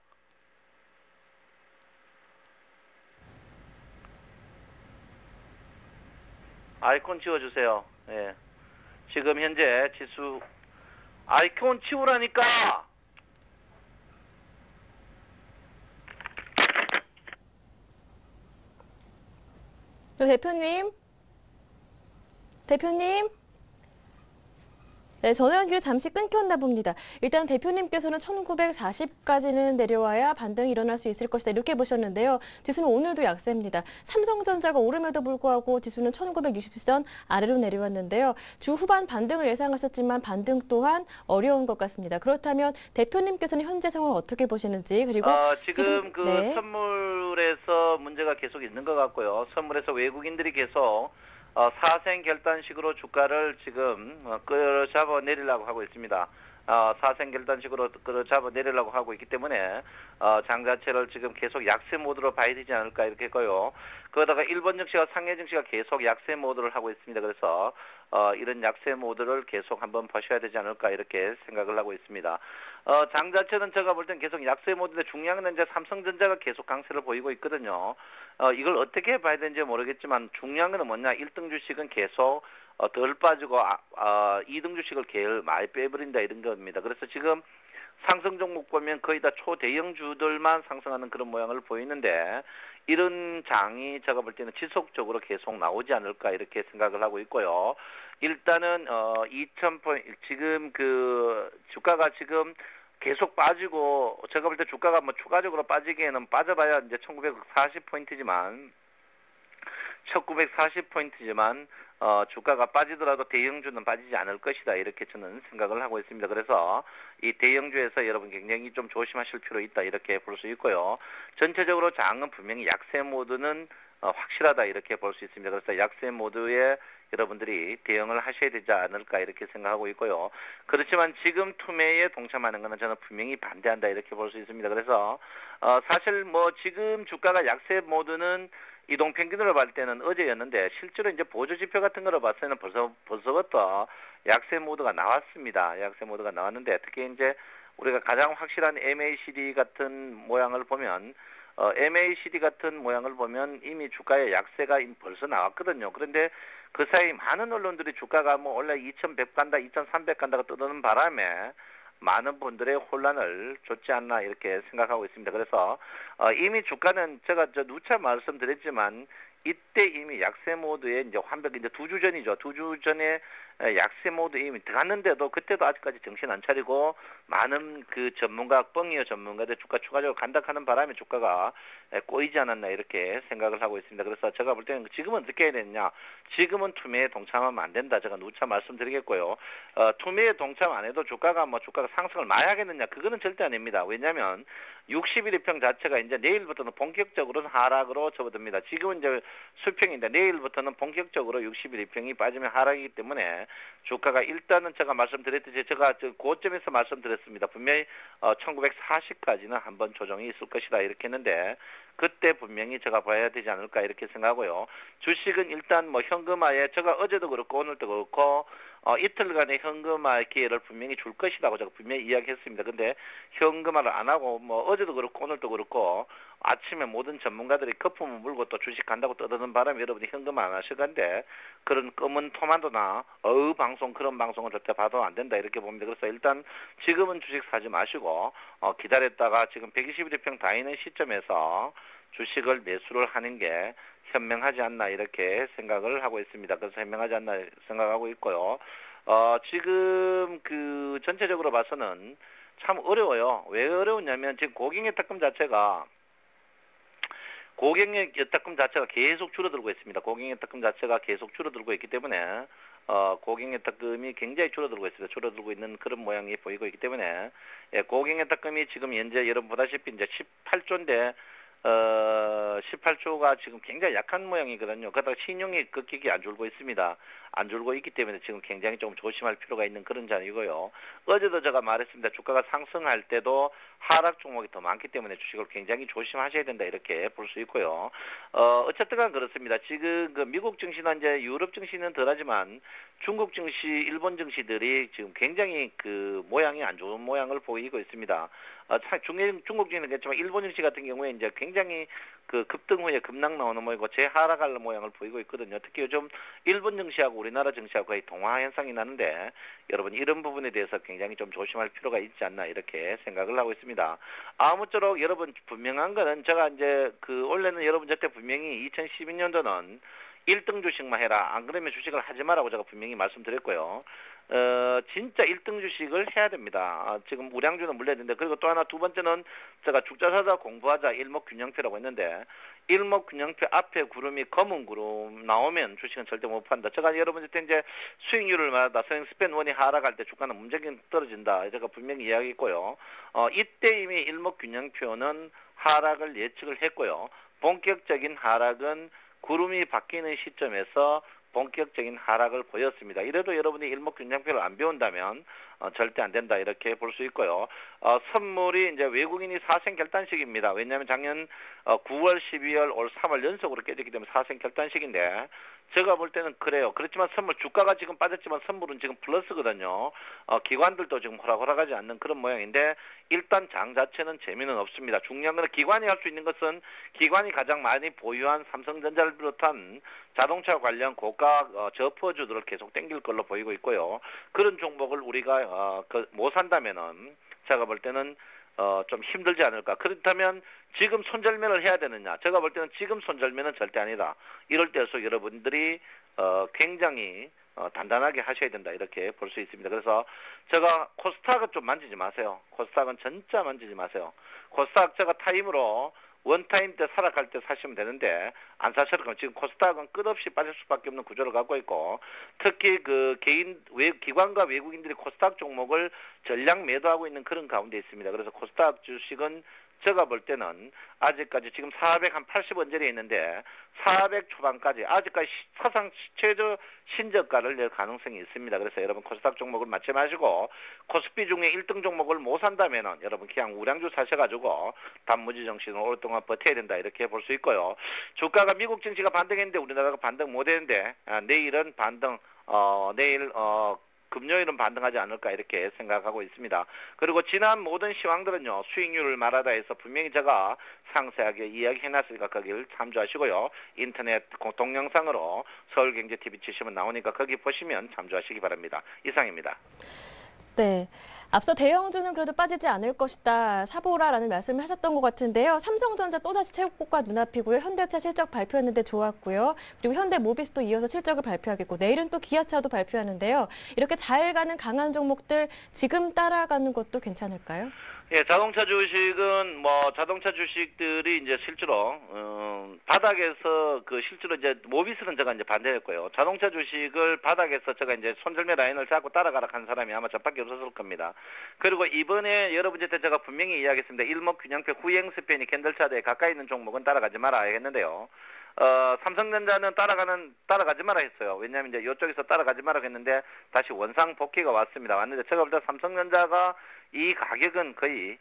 아이콘 치워주세요. 예. 지금 현재 지수 아이콘 치우라니까. 대표님? 네, 전화 연결이 잠시 끊겼나 봅니다. 일단 대표님께서는 1940까지는 내려와야 반등이 일어날 수 있을 것이다 이렇게 보셨는데요. 지수는 오늘도 약세입니다. 삼성전자가 오름에도 불구하고 지수는 1960선 아래로 내려왔는데요. 주 후반 반등을 예상하셨지만 반등 또한 어려운 것 같습니다. 그렇다면 대표님께서는 현재 상황을 어떻게 보시는지 그리고 지금 그 네. 선물에서 문제가 계속 있는 것 같고요. 선물에서 외국인들이 계속 사생 결단식으로 주가를 지금 끌어잡아 내리려고 하고 있습니다. 사생 결단식으로 끌어잡아 내리려고 하고 있기 때문에 장 자체를 지금 계속 약세 모드로 봐야 되지 않을까 이렇게 했고요. 그러다가 일본 증시와 상해 증시가 계속 약세 모드를 하고 있습니다. 그래서 이런 약세 모드를 계속 한번 보셔야 되지 않을까 이렇게 생각을 하고 있습니다. 장 자체는 제가 볼 땐 계속 약세 모드인데 중요한 건 이제 삼성전자가 계속 강세를 보이고 있거든요. 이걸 어떻게 봐야 되는지 모르겠지만 중요한 건 뭐냐 1등 주식은 계속 덜 빠지고 2등 주식을 계속 많이 빼버린다 이런 겁니다. 그래서 지금 상승 종목 보면 거의 다 초대형주들만 상승하는 그런 모양을 보이는데 이런 장이 제가 볼 때는 지속적으로 계속 나오지 않을까 이렇게 생각을 하고 있고요. 일단은 2000포인트 지금 그 주가가 지금 계속 빠지고 제가 볼 때 주가가 뭐 추가적으로 빠지기에는 빠져봐야 이제 1940포인트지만 주가가 빠지더라도 대형주는 빠지지 않을 것이다 이렇게 저는 생각을 하고 있습니다. 그래서 이 대형주에서 여러분 굉장히 좀 조심하실 필요 있다 이렇게 볼 수 있고요. 전체적으로 장은 분명히 약세 모드는 확실하다 이렇게 볼 수 있습니다. 그래서 약세 모드에 여러분들이 대응을 하셔야 되지 않을까 이렇게 생각하고 있고요. 그렇지만 지금 투매에 동참하는 것은 저는 분명히 반대한다 이렇게 볼 수 있습니다. 그래서 사실 뭐 지금 주가가 약세 모드는 이동평균으로 봤을 때는 어제였는데 실제로 이제 보조지표 같은 거로 봤을 때는 벌써부터 약세 모드가 나왔습니다. 약세 모드가 나왔는데 특히 이제 우리가 가장 확실한 MACD 같은 모양을 보면 MACD 같은 모양을 보면 이미 주가의 약세가 벌써 나왔거든요. 그런데 그 사이 많은 언론들이 주가가 뭐 원래 2100 간다, 2300 간다고 떠드는 바람에 많은 분들의 혼란을 줬지 않나 이렇게 생각하고 있습니다. 그래서 이미 주가는 제가 누차 말씀드렸지만 이때 이미 약세 모드에 이제 완벽히 이제 2주 전이죠. 2주 전에 약세 모드에 이미 들어갔는데도 그때도 아직까지 정신 안 차리고 많은 그 전문가, 뻥이어 전문가들 주가 추가적으로 간닥하는 바람에 주가가 꼬이지 않았나 이렇게 생각을 하고 있습니다. 그래서 제가 볼 때는 지금은 어떻게 해야 되느냐. 지금은 투매에 동참하면 안 된다. 제가 누차 말씀드리겠고요. 투매에 동참 안 해도 주가가 상승을 많이 하겠느냐. 그거는 절대 아닙니다. 왜냐하면 60일 이평 자체가 이제 내일부터는 본격적으로는 하락으로 접어듭니다. 지금은 이제 수평인데 내일부터는 본격적으로 60일 이평이 빠지면 하락이기 때문에 주가가 일단은 제가 말씀드렸듯이 제가 고점에서 말씀드렸습니다. 분명히 1940까지는 한번 조정이 있을 것이다 이렇게 했는데 그때 분명히 제가 봐야 되지 않을까 이렇게 생각하고요. 주식은 일단 뭐 현금화에 제가 어제도 그렇고 오늘도 그렇고 이틀간의 현금화 기회를 분명히 줄 것이라고 제가 분명히 이야기했습니다. 근데 현금화를 안 하고 뭐 어제도 그렇고 오늘도 그렇고 아침에 모든 전문가들이 거품을 물고 또 주식 간다고 떠드는 바람에 여러분이 현금화 안 하실 건데 그런 검은 토마토나 방송 그런 방송을 절대 봐도 안 된다 이렇게 봅니다. 그래서 일단 지금은 주식 사지 마시고 기다렸다가 지금 121평 다 있는 시점에서 주식을 매수를 하는 게 현명하지 않나 이렇게 생각을 하고 있습니다. 그래서 현명하지 않나 생각하고 있고요. 지금 그 전체적으로 봐서는 참 어려워요. 왜 어려웠냐면 지금 고객여탁금 자체가 계속 줄어들고 있습니다. 고객여탁금 자체가 계속 줄어들고 있기 때문에 고객여탁금이 굉장히 줄어들고 있습니다. 줄어들고 있는 그런 모양이 보이고 있기 때문에 고객여탁금이 지금 현재 여러분 보다시피 이제 18조인데 18조가 지금 굉장히 약한 모양이거든요. 그러다가 신용이 급격히 안 줄고 있습니다. 안 줄고 있기 때문에 지금 굉장히 좀 조심할 필요가 있는 그런 자리고요. 어제도 제가 말했습니다. 주가가 상승할 때도 하락 종목이 더 많기 때문에 주식을 굉장히 조심하셔야 된다 이렇게 볼 수 있고요. 어쨌든 간 그렇습니다. 지금 그 미국 증시나 이제 유럽 증시는 덜하지만 중국 증시, 일본 증시들이 지금 굉장히 그 모양이 안 좋은 모양을 보이고 있습니다. 중국 증시는 그렇지만 일본 증시 같은 경우에 이제 굉장히 그 급등 후에 급락 나오는 모양이고 재하락할 모양을 보이고 있거든요. 특히 요즘 일본 증시하고 우리나라 증시하고 거의 동화 현상이 나는데 여러분 이런 부분에 대해서 굉장히 좀 조심할 필요가 있지 않나 이렇게 생각을 하고 있습니다. 아무쪼록 여러분 분명한 거는 제가 이제 그 원래는 여러분 저때 분명히 2012년도는 1등 주식만 해라. 안 그러면 주식을 하지 마라고 제가 분명히 말씀드렸고요. 진짜 1등 주식을 해야 됩니다. 지금 우량주는 물려야 되는데 그리고 또 하나 두 번째는 제가 죽자사자 공부하자 일목균형표라고 했는데 일목균형표 앞에 구름이 검은 구름 나오면 주식은 절대 못 판다. 제가 여러분들 이제 수익률을 말하다 수익 스팬 원이 하락할 때 주가는 문제긴 떨어진다. 제가 분명히 이야기했고요. 이때 이미 일목균형표는 하락을 예측을 했고요. 본격적인 하락은 구름이 바뀌는 시점에서 본격적인 하락을 보였습니다. 이래도 여러분이 일목균형표를 안 배운다면 절대 안 된다 이렇게 볼 수 있고요. 선물이 이제 외국인이 사생 결단식입니다. 왜냐하면 작년 9월, 12월, 올 3월 연속으로 깨졌기 때문에 사생 결단식인데 제가 볼 때는 그래요. 그렇지만 선물 주가가 지금 빠졌지만 선물은 지금 플러스거든요. 기관들도 지금 호락호락하지 않는 그런 모양인데 일단 장 자체는 재미는 없습니다. 중요한 건 기관이 할 수 있는 것은 기관이 가장 많이 보유한 삼성전자를 비롯한 자동차 관련 고가 저퍼주들을 계속 땡길 걸로 보이고 있고요. 그런 종목을 우리가 못 산다면은 제가 볼 때는 좀 힘들지 않을까. 그렇다면 지금 손절매를 해야 되느냐. 제가 볼 때는 지금 손절매는 절대 아니다. 이럴 때일수록 여러분들이 굉장히 단단하게 하셔야 된다. 이렇게 볼 수 있습니다. 그래서 제가 코스닥은 좀 만지지 마세요. 코스닥은 진짜 만지지 마세요. 코스닥 제가 타임으로 원타임 때 하락할 때 사시면 되는데 안 사셔도 지금 코스닥은 끝없이 빠질 수밖에 없는 구조를 갖고 있고 특히 그 기관과 외국인들이 코스닥 종목을 전량 매도하고 있는 그런 가운데 있습니다. 그래서 코스닥 주식은 제가 볼 때는 아직까지 지금 480원짜리 있는데 400 초반까지 아직까지 사상 최저 신저가를 낼 가능성이 있습니다. 그래서 여러분 코스닥 종목을 맞지 마시고 코스피 중에 1등 종목을 못 산다면은 여러분 그냥 우량주 사셔가지고 단무지 정신으로 오랫동안 버텨야 된다 이렇게 볼 수 있고요. 주가가 미국 증시가 반등했는데 우리나라가 반등 못했는데 내일은 반등 내일 금요일은 반등하지 않을까 이렇게 생각하고 있습니다. 그리고 지난 모든 시황들은요. 수익률을 말하다 해서 분명히 제가 상세하게 이야기해놨으니까 거기를 참조하시고요. 인터넷 동영상으로 서울경제TV 치시면 나오니까 거기 보시면 참조하시기 바랍니다. 이상입니다. 네. 앞서 대형주는 그래도 빠지지 않을 것이다, 사보라라는 말씀을 하셨던 것 같은데요. 삼성전자 또다시 최고가 눈앞이고요. 현대차 실적 발표했는데 좋았고요. 그리고 현대모비스도 이어서 실적을 발표하겠고 내일은 또 기아차도 발표하는데요. 이렇게 잘 가는 강한 종목들 지금 따라가는 것도 괜찮을까요? 예, 자동차 주식은 뭐 자동차 주식들이 이제 실제로 바닥에서 그 실제로 이제 모비스는 제가 이제 반대했고요. 자동차 주식을 바닥에서 제가 이제 손절매 라인을 잡고 따라가라 한 사람이 아마 저밖에 없었을 겁니다. 그리고 이번에 여러분한테 제가 분명히 이야기했습니다. 일목균형표 후행 스팬이 캔들차대에 가까이 있는 종목은 따라가지 마라 했는데요. 삼성전자는 따라가지 마라 했어요. 왜냐하면 이제 이쪽에서 따라가지 마라 했는데 다시 원상 복귀가 왔는데 제가 볼 때 삼성전자가 이 가격은 거의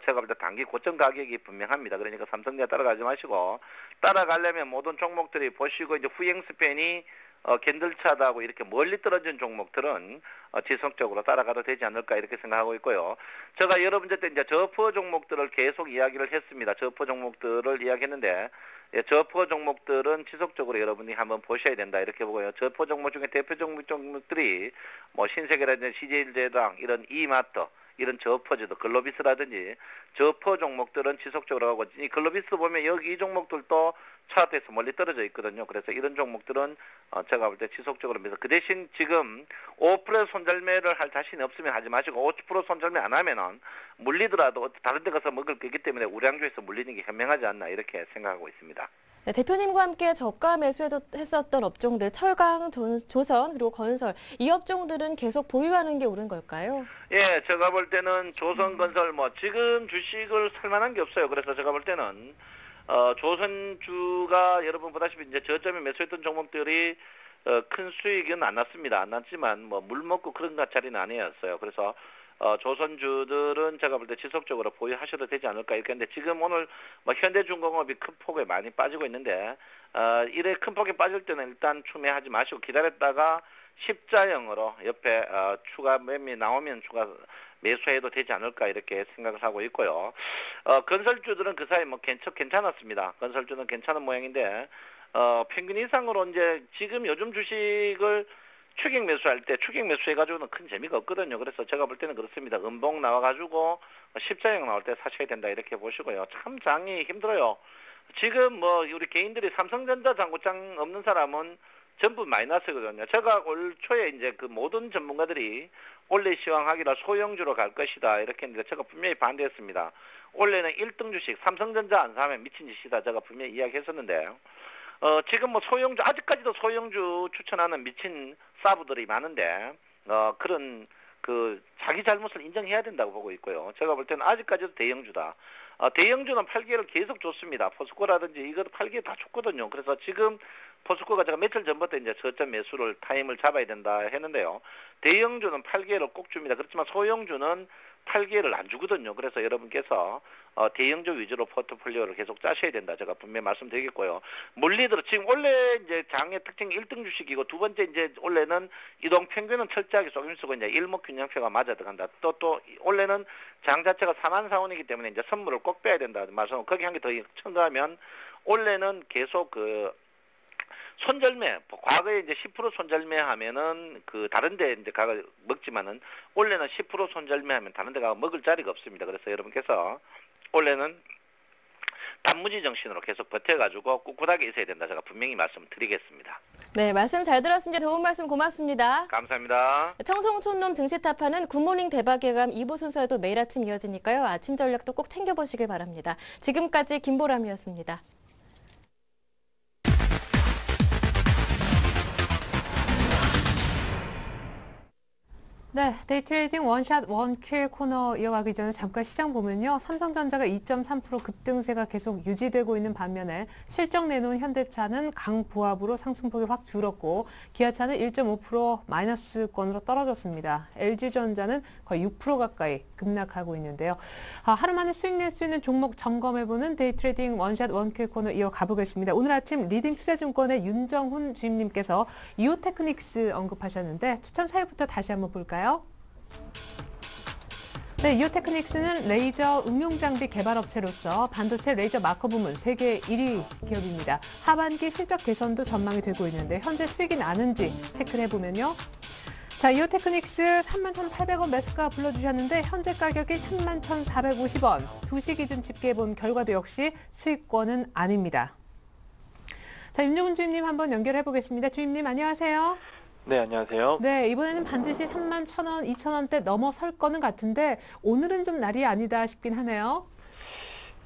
제가 볼 때 단기 고점 가격이 분명합니다. 그러니까 삼성전자 따라가지 마시고 따라가려면 모든 종목들이 보시고 이제 후행 스팬이 캔들차다고 이렇게 멀리 떨어진 종목들은 지속적으로 따라가도 되지 않을까 이렇게 생각하고 있고요. 제가 여러분들 때 이제 저포 종목들을 계속 이야기를 했습니다. 저포 종목들을 이야기했는데 예, 저포 종목들은 지속적으로 여러분이 한번 보셔야 된다 이렇게 보고요. 저포 종목 중에 대표 종목들이 뭐 신세계라든지 CJ일제당 이런 이마트 이런 저포지도 글로비스라든지 저포 종목들은 지속적으로 하고 이 글로비스 보면 여기 이 종목들도 차트에서 멀리 떨어져 있거든요. 그래서 이런 종목들은 제가 볼 때 지속적으로 해서 그 대신 지금 5% 손절매를 할 자신이 없으면 하지 마시고 5% 손절매 안 하면은 물리더라도 다른 데 가서 먹을 거기 때문에 우량주에서 물리는 게 현명하지 않나 이렇게 생각하고 있습니다. 네, 대표님과 함께 저가 매수했었던 업종들 철강, 조선 그리고 건설 이 업종들은 계속 보유하는 게 옳은 걸까요? 예, 제가 볼 때는 조선건설 뭐 지금 주식을 살만한 게 없어요. 그래서 제가 볼 때는 조선주가 여러분 보다시피 이제 저점에 매수했던 종목들이 큰 수익은 안 났습니다. 안 났지만 뭐 물 먹고 그런 자리는 아니었어요. 그래서 조선주들은 제가 볼 때 지속적으로 보유하셔도 되지 않을까 이렇게 했는데 지금 오늘 뭐 현대중공업이 큰 폭에 많이 빠지고 있는데 이래 큰 폭에 빠질 때는 일단 추매하지 마시고 기다렸다가 십자형으로 옆에 추가 매매 나오면 추가 매수해도 되지 않을까 이렇게 생각을 하고 있고요. 건설주들은 그 사이 뭐 괜찮았습니다. 건설주는 괜찮은 모양인데 평균 이상으로 이제 지금 요즘 주식을 추격 매수할 때 추격 매수해가지고는 큰 재미가 없거든요. 그래서 제가 볼 때는 그렇습니다. 음봉 나와가지고 십자형 나올 때 사셔야 된다 이렇게 보시고요. 참 장이 힘들어요. 지금 뭐 우리 개인들이 삼성전자 장고장 없는 사람은 전부 마이너스거든요. 제가 올 초에 이제 그 모든 전문가들이 올해 시황하기라 소형주로 갈 것이다 이렇게 했는데 제가 분명히 반대했습니다. 올해는 1등 주식 삼성전자 안 사면 미친 짓이다 제가 분명히 이야기했었는데 지금 뭐 소형주 아직까지도 소형주 추천하는 미친 사부들이 많은데 그런 그 자기 잘못을 인정해야 된다고 보고 있고요. 제가 볼 때는 아직까지도 대형주다. 대형주는 8개를 계속 줬습니다. 포스코라든지 이것도 8개 다 줬거든요. 그래서 지금 포스코가 제가 며칠 전부터 이제 저점 매수를 타임을 잡아야 된다 했는데요. 대형주는 8개를 꼭 줍니다. 그렇지만 소형주는 8개를 안 주거든요. 그래서 여러분께서 대형주 위주로 포트폴리오를 계속 짜셔야 된다. 제가 분명히 말씀드리겠고요. 물리들 지금 원래 이제 장의 특징이 1등 주식이고 두 번째 이제 원래는 이동 평균은 철저하게 속임 쓰고 이제 일목균형표가 맞아 들어간다. 또 원래는 장 자체가 4만4원이기 때문에 이제 선물을 꼭 빼야 된다. 말씀 거기 한 개 더 첨가하면 원래는 계속 그 손절매, 과거에 이제 10% 손절매 하면은 그 다른 데 이제 가가 먹지만은 원래는 10% 손절매 하면 다른 데 가가 먹을 자리가 없습니다. 그래서 여러분께서 원래는 단무지 정신으로 계속 버텨가지고 꿋꿋하게 있어야 된다. 제가 분명히 말씀드리겠습니다. 네, 말씀 잘 들었습니다. 도움 말씀 고맙습니다. 감사합니다. 청송촌놈 증시타파는 굿모닝 대박예감 2부 순서에도 매일 아침 이어지니까요. 아침 전략도 꼭 챙겨보시길 바랍니다. 지금까지 김보람이었습니다. 네, 데이트레이딩 원샷 원킬 코너 이어가기 전에 잠깐 시장 보면요. 삼성전자가 2.3% 급등세가 계속 유지되고 있는 반면에 실적 내놓은 현대차는 강보합으로 상승폭이 확 줄었고 기아차는 1.5% 마이너스권으로 떨어졌습니다. LG전자는 거의 6% 가까이 급락하고 있는데요. 하루 만에 수익 낼 수 있는 종목 점검해보는 데이트레이딩 원샷 원킬 코너 이어가 보겠습니다. 오늘 아침 리딩투자증권의 윤정훈 주임님께서 이오테크닉스 언급하셨는데 추천 사유부터 다시 한번 볼까요? 네, 이오테크닉스는 레이저 응용장비 개발업체로서 반도체 레이저 마커 부문 세계 1위 기업입니다. 하반기 실적 개선도 전망이 되고 있는데 현재 수익이 나는지 체크를 해보면요. 자, 이오테크닉스 31,800원 매수가 불러주셨는데 현재 가격이 31,450원. 2시 기준 집계해본 결과도 역시 수익권은 아닙니다. 자, 윤종훈 주임님 한번 연결해 보겠습니다. 주임님 안녕하세요. 네, 안녕하세요. 네, 이번에는 반드시 31,000원, 2,000원대 넘어설 거는 같은데 오늘은 좀 날이 아니다 싶긴 하네요.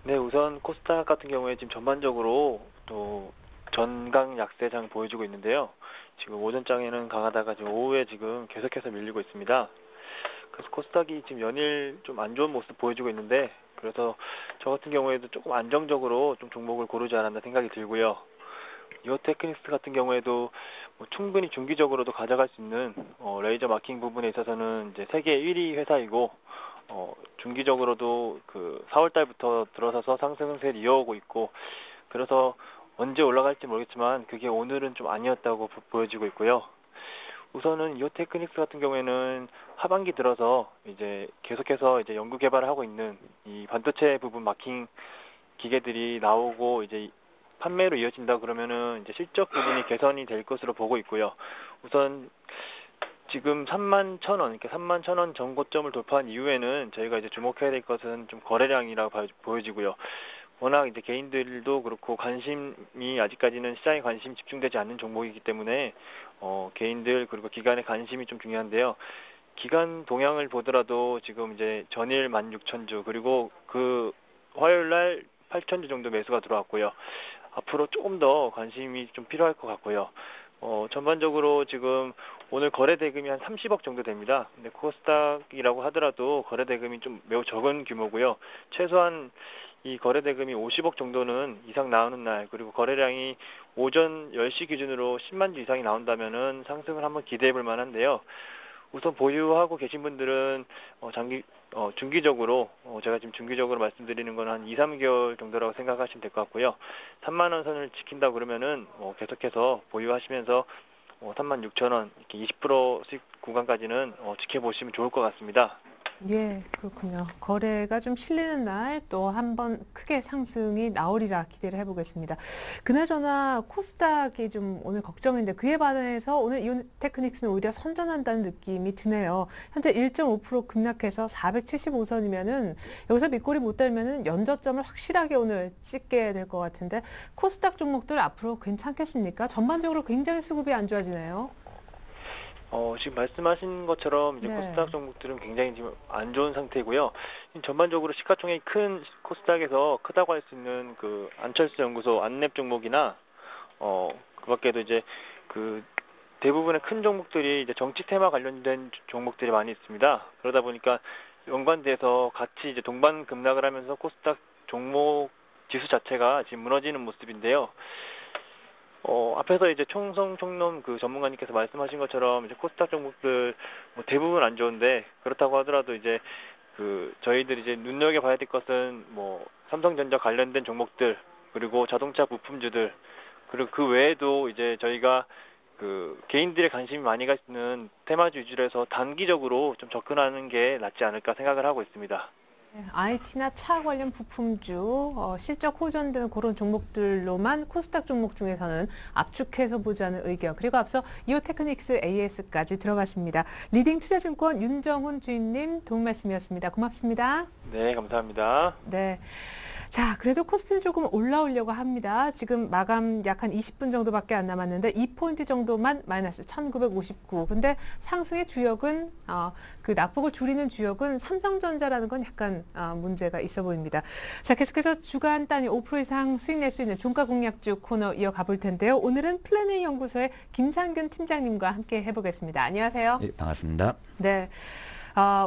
네, 우선 코스닥 같은 경우에 지금 전반적으로 또 전강 약세장 보여주고 있는데요. 지금 오전장에는 강하다가 지금 오후에 지금 계속해서 밀리고 있습니다. 그래서 코스닥이 지금 연일 좀 안 좋은 모습 보여주고 있는데, 그래서 저 같은 경우에도 조금 안정적으로 좀 종목을 고르지 않았나 생각이 들고요. 이오테크닉스 같은 경우에도 뭐 충분히 중기적으로도 가져갈 수 있는 레이저 마킹 부분에 있어서는 이제 세계 1위 회사이고, 중기적으로도 그 4월 달부터 들어서서 상승 세를 이어오고 있고, 그래서 언제 올라갈지 모르겠지만 그게 오늘은 좀 아니었다고 보여지고 있고요. 우선은 이오테크닉스 같은 경우에는 하반기 들어서 이제 계속해서 이제 연구 개발을 하고 있는 이 반도체 부분 마킹 기계들이 나오고 이제 판매로 이어진다 그러면은 이제 실적 부분이 개선이 될 것으로 보고 있고요. 우선 지금 31,000원, 그러니까 31,000원 전고점을 돌파한 이후에는 저희가 이제 주목해야 될 것은 좀 거래량이라고 보여지고요. 워낙 이제 개인들도 그렇고 관심이 아직까지는 시장에 관심이 집중되지 않는 종목이기 때문에 개인들 그리고 기관의 관심이 좀 중요한데요. 기관 동향을 보더라도 지금 이제 전일 16,000주 그리고 그 화요일 날 8,000주 정도 매수가 들어왔고요. 앞으로 조금 더 관심이 좀 필요할 것 같고요. 전반적으로 지금 오늘 거래 대금이 한 30억 정도 됩니다. 근데 코스닥이라고 하더라도 거래 대금이 좀 매우 적은 규모고요. 최소한 이 거래 대금이 50억 정도는 이상 나오는 날, 그리고 거래량이 오전 10시 기준으로 10만 주 이상이 나온다면은 상승을 한번 기대해 볼 만한데요. 우선 보유하고 계신 분들은 중기적으로 제가 지금 중기적으로 말씀드리는 건 한 2, 3개월 정도라고 생각하시면 될 것 같고요. 3만 원 선을 지킨다 그러면은 계속해서 보유하시면서 36,000원 이렇게 20% 수익 구간까지는 지켜보시면 좋을 것 같습니다. 예, 그렇군요. 거래가 좀 실리는 날 또 한 번 크게 상승이 나오리라 기대를 해보겠습니다. 그나저나 코스닥이 좀 오늘 걱정인데 그에 반해서 오늘 이오테크닉스는 오히려 선전한다는 느낌이 드네요. 현재 1.5% 급락해서 475선이면은 여기서 밑꼬리 못 달면은 연저점을 확실하게 오늘 찍게 될 것 같은데 코스닥 종목들 앞으로 괜찮겠습니까? 전반적으로 굉장히 수급이 안 좋아지네요. 지금 말씀하신 것처럼 이제 네. 코스닥 종목들은 굉장히 지금 안 좋은 상태고요. 전반적으로 시가총액이 큰 코스닥에서 크다고 할 수 있는 그 안철수 연구소 안랩 종목이나 그 밖에도 이제 그 대부분의 큰 종목들이 이제 정치 테마 관련된 종목들이 많이 있습니다. 그러다 보니까 연관돼서 같이 이제 동반 급락을 하면서 코스닥 종목 지수 자체가 지금 무너지는 모습인데요. 앞에서 이제 총nom 그 전문가님께서 말씀하신 것처럼 이제 코스닥 종목들 뭐 대부분 안 좋은데, 그렇다고 하더라도 이제 그 저희들이 이제 눈여겨봐야 될 것은 뭐 삼성전자 관련된 종목들, 그리고 자동차 부품주들, 그리고 그 외에도 이제 저희가 그 개인들의 관심이 많이 가 있는 테마주 위주로 해서 단기적으로 좀 접근하는 게 낫지 않을까 생각을 하고 있습니다. IT나 차 관련 부품주, 실적 호전되는 그런 종목들로만 코스닥 종목 중에서는 압축해서 보자는 의견. 그리고 앞서 이오테크닉스 AS까지 들어봤습니다. 리딩 투자증권 윤정훈 주임님 도움 말씀이었습니다. 고맙습니다. 네, 감사합니다. 네. 자, 그래도 코스피는 조금 올라오려고 합니다. 지금 마감 약 한 20분 정도밖에 안 남았는데 2포인트 정도만 마이너스 1959. 근데 상승의 주역은 그 낙폭을 줄이는 주역은 삼성전자라는 건 약간 문제가 있어 보입니다. 자, 계속해서 주간 단위 5% 이상 수익 낼 수 있는 종가 공략주 코너 이어가 볼 텐데요. 오늘은 플래닝 연구소의 김상균 팀장님과 함께 해보겠습니다. 안녕하세요. 예, 반갑습니다. 네.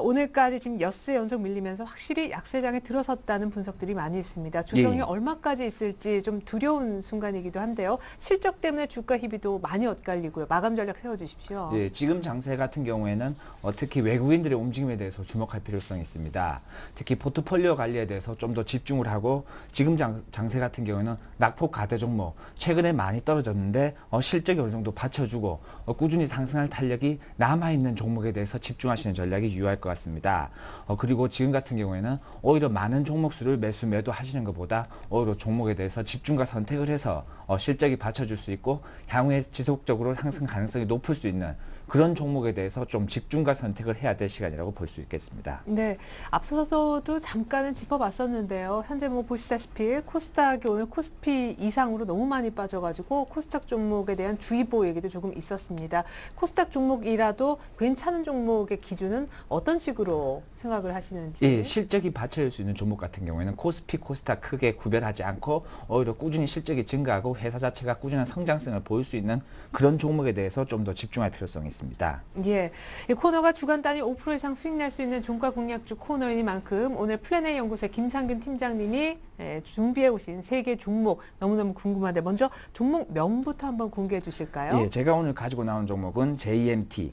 오늘까지 지금 엿새 연속 밀리면서 확실히 약세장에 들어섰다는 분석들이 많이 있습니다. 조정이 예. 얼마까지 있을지 좀 두려운 순간이기도 한데요. 실적 때문에 주가 희비도 많이 엇갈리고요. 마감 전략 세워주십시오. 예, 지금 장세 같은 경우에는 특히 외국인들의 움직임에 대해서 주목할 필요성이 있습니다. 특히 포트폴리오 관리에 대해서 좀 더 집중을 하고, 지금 장세 같은 경우에는 낙폭 가대 종목 최근에 많이 떨어졌는데 실적이 어느 정도 받쳐주고 꾸준히 상승할 탄력이 남아있는 종목에 대해서 집중하시는 전략이 유효할 것 같습니다. 그리고 지금 같은 경우에는 오히려 많은 종목 수를 매수 매도 하시는 것보다 오히려 종목에 대해서 집중과 선택을 해서 실적이 받쳐줄 수 있고 향후에 지속적으로 상승 가능성이 높을 수 있는 그런 종목에 대해서 좀 집중과 선택을 해야 될 시간이라고 볼 수 있겠습니다. 네, 앞서서도 잠깐은 짚어봤었는데요. 현재 뭐 보시다시피 코스닥이 오늘 코스피 이상으로 너무 많이 빠져가지고 코스닥 종목에 대한 주의보 얘기도 조금 있었습니다. 코스닥 종목이라도 괜찮은 종목의 기준은 어떤 식으로 생각을 하시는지? 예, 실적이 받쳐줄 수 있는 종목 같은 경우에는 코스피, 코스닥 크게 구별하지 않고 오히려 꾸준히 실적이 증가하고 회사 자체가 꾸준한 성장성을 보일 수 있는 그런 종목에 대해서 좀 더 집중할 필요성이 있습니다. 예, 이 코너가 주간 단위 5% 이상 수익 낼 수 있는 종가 공략주 코너이니만큼 오늘 플래닛 연구소의 김상균 팀장님이 준비해 오신 3개 종목 너무너무 궁금한데 먼저 종목명부터 한번 공개해 주실까요? 예, 제가 오늘 가지고 나온 종목은 JMT,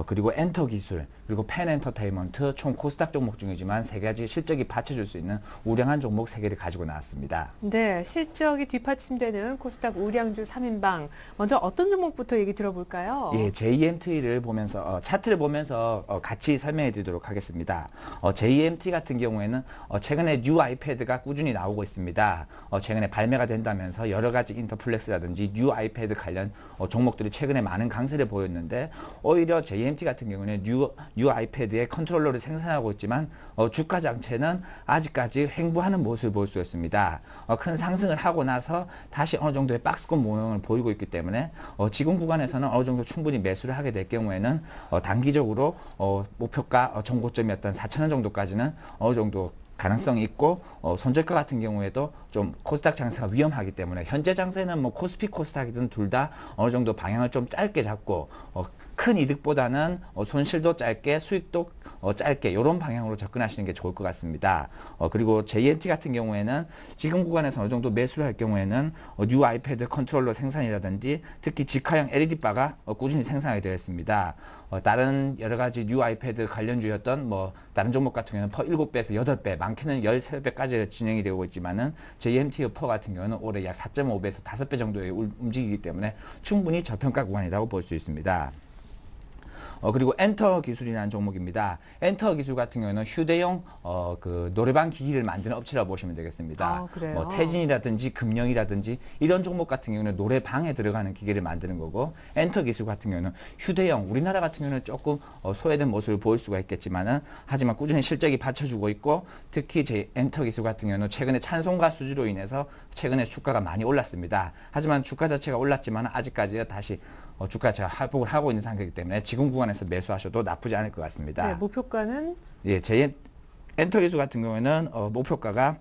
그리고 엔터기술, 그리고 펜엔터테인먼트 총 코스닥 종목 중이지만 3가지 실적이 받쳐줄 수 있는 우량한 종목 3개를 가지고 나왔습니다. 네, 실적이 뒷받침되는 코스닥 우량주 3인방. 먼저 어떤 종목부터 얘기 들어볼까요? 예, JMT를 보면서 차트를 보면서 같이 설명해 드리도록 하겠습니다. JMT 같은 경우에는 최근에 뉴 아이패드가 꾸준히 나오고 있습니다. 최근에 발매가 된다면서 여러 가지 인터플렉스라든지 뉴 아이패드 관련 종목들이 최근에 많은 강세를 보였는데 오히려 JMT 같은 경우는 뉴 아이패드의 컨트롤러를 생산하고 있지만 주가 장체는 아직까지 횡보하는 모습을 볼 수 있습니다. 큰 상승을 하고 나서 다시 어느 정도의 박스권 모형을 보이고 있기 때문에 지금 구간에서는 어느 정도 충분히 매수를 하게 될 경우에는 단기적으로 목표가 전고점이었던 4,000원 정도까지는 어느 정도 가능성이 있고 손절가 같은 경우에도 좀 코스닥 장세가 위험하기 때문에 현재 장세는 뭐 코스피 코스닥이든 둘 다 어느 정도 방향을 좀 짧게 잡고 큰 이득보다는 손실도 짧게 수익도 짧게 이런 방향으로 접근하시는 게 좋을 것 같습니다. 그리고 JMT 같은 경우에는 지금 구간에서 어느 정도 매수를 할 경우에는 뉴 아이패드 컨트롤러 생산이라든지 특히 직화형 LED 바가 꾸준히 생산이 되어 있습니다. 다른 여러 가지 뉴 아이패드 관련주였던 뭐 다른 종목 같은 경우는 퍼 7배에서 8배, 많게는 13배까지 진행이 되고 있지만은 JMT 퍼 같은 경우는 올해 약 4.5배에서 5배 정도에 움직이기 때문에 충분히 저평가 구간이라고 볼 수 있습니다. 그리고 엔터 기술이라는 종목입니다. 엔터 기술 같은 경우는 휴대용 그 노래방 기기를 만드는 업체라고 보시면 되겠습니다. 아, 그래요? 뭐 태진이라든지 금령이라든지 이런 종목 같은 경우는 노래방에 들어가는 기계를 만드는 거고 엔터 기술 같은 경우는 휴대용 우리나라 같은 경우는 조금 소외된 모습을 보일 수가 있겠지만은 하지만 꾸준히 실적이 받쳐주고 있고 특히 제 엔터 기술 같은 경우는 최근에 찬송가 수주로 인해서 최근에 주가가 많이 올랐습니다. 하지만 주가 자체가 올랐지만 아직까지 다시 주가 제가 회복을 하고 있는 상태이기 때문에 지금 구간에서 매수하셔도 나쁘지 않을 것 같습니다. 네, 목표가는? 예, 제 엔터기술 같은 경우에는 목표가가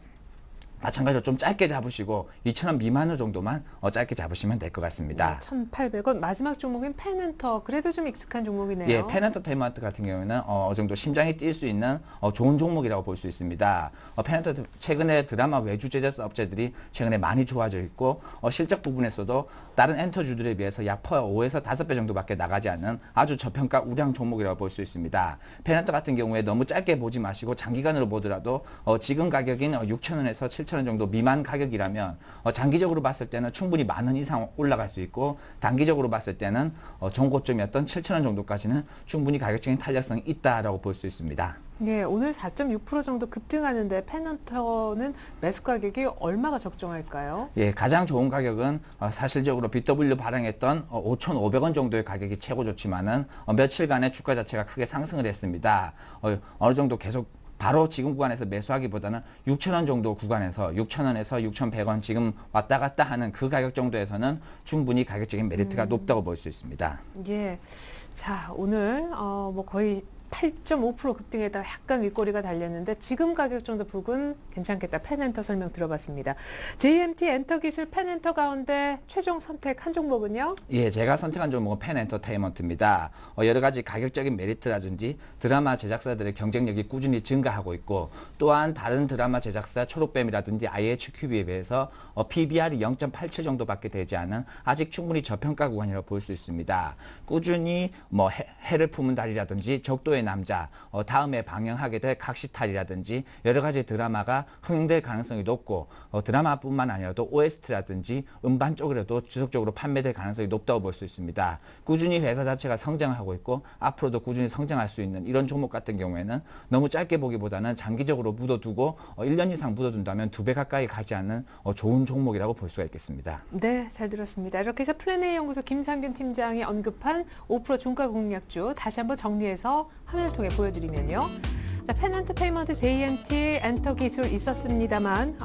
마찬가지로 좀 짧게 잡으시고 2,000원 미만으로 정도만 짧게 잡으시면 될 것 같습니다. 네, 1,800원. 마지막 종목인 펜엔터. 그래도 좀 익숙한 종목이네요. 예, 펜엔터테인먼트 같은 경우는 어느 정도 심장이 뛸 수 있는 좋은 종목이라고 볼 수 있습니다. 펜엔터 최근에 드라마 외주 제작사 업체들이 최근에 많이 좋아져 있고 실적 부분에서도 다른 엔터주들에 비해서 약 5에서 5배 정도밖에 나가지 않는 아주 저평가 우량 종목이라고 볼 수 있습니다. 펜엔터 같은 경우에 너무 짧게 보지 마시고 장기간으로 보더라도 지금 가격인 6,000원에서 7,000원 정도 미만 가격이라면 장기적으로 봤을 때는 충분히 10,000원 이상 올라갈 수 있고 단기적으로 봤을 때는 전고점이었던 7,000원 정도까지는 충분히 가격적인 탄력성이 있다라고 볼 수 있습니다. 네, 오늘 4.6% 정도 급등하는데 펜엔터는 매수 가격이 얼마가 적정할까요? 예, 가장 좋은 가격은 사실적으로 BW 발행했던 5,500원 정도의 가격이 최고 좋지만은 며칠간의 주가 자체가 크게 상승을 했습니다. 어느 정도 계속 바로 지금 구간에서 매수하기보다는 6,000원 정도 구간에서 6,000원에서 6,100원 지금 왔다 갔다 하는 그 가격 정도에서는 충분히 가격적인 메리트가 높다고 볼 수 있습니다. 예. 자, 오늘 뭐 거의 8.5% 급등에다가 약간 윗꼬리가 달렸는데 지금 가격 정도 북은 괜찮겠다. 펜엔터 설명 들어봤습니다. JMT 엔터기술 펜엔터 가운데 최종 선택 한 종목은요? 예, 제가 선택한 종목은 펜엔터테인먼트입니다. 여러 가지 가격적인 메리트라든지 드라마 제작사들의 경쟁력이 꾸준히 증가하고 있고 또한 다른 드라마 제작사 초록뱀이라든지 IHQB에 비해서 PBR이 0.87 정도밖에 되지 않은 아직 충분히 저평가 구간이라고 볼 수 있습니다. 꾸준히 뭐 해를 품은 달이라든지 적도에 5초의 남자, 다음에 방영하게 될 각시탈이라든지 여러 가지 드라마가 흥행될 가능성이 높고 드라마뿐만 아니라도 OST라든지 음반 쪽으로도 지속적으로 판매될 가능성이 높다고 볼 수 있습니다. 꾸준히 회사 자체가 성장하고 있고 앞으로도 꾸준히 성장할 수 있는 이런 종목 같은 경우에는 너무 짧게 보기보다는 장기적으로 묻어두고 1년 이상 묻어둔다면 2배 가까이 가지 않는 좋은 종목이라고 볼 수가 있겠습니다. 네, 잘 들었습니다. 이렇게 해서 플래너의 연구소 김상균 팀장이 언급한 5% 종가 공략주 다시 한번 정리해서 화면을 통해 보여드리면요. 자, 펜엔터테인먼트 JNT 엔터 기술 있었습니다만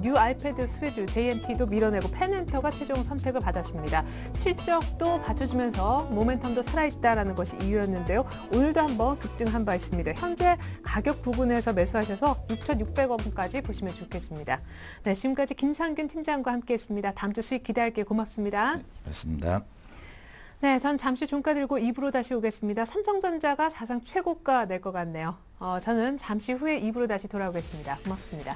뉴 아이패드 수혜주 JNT도 밀어내고 펜엔터가 최종 선택을 받았습니다. 실적도 받쳐주면서 모멘텀도 살아있다라는 것이 이유였는데요. 오늘도 한번 급등한 바 있습니다. 현재 가격 부근에서 매수하셔서 6,600원까지 보시면 좋겠습니다. 네, 지금까지 김상균 팀장과 함께했습니다. 다음 주 수익 기대할게요. 고맙습니다. 네, 고맙습니다. 네, 전 잠시 종가 들고 2부로 다시 오겠습니다. 삼성전자가 사상 최고가 낼 것 같네요. 저는 잠시 후에 2부로 다시 돌아오겠습니다. 고맙습니다.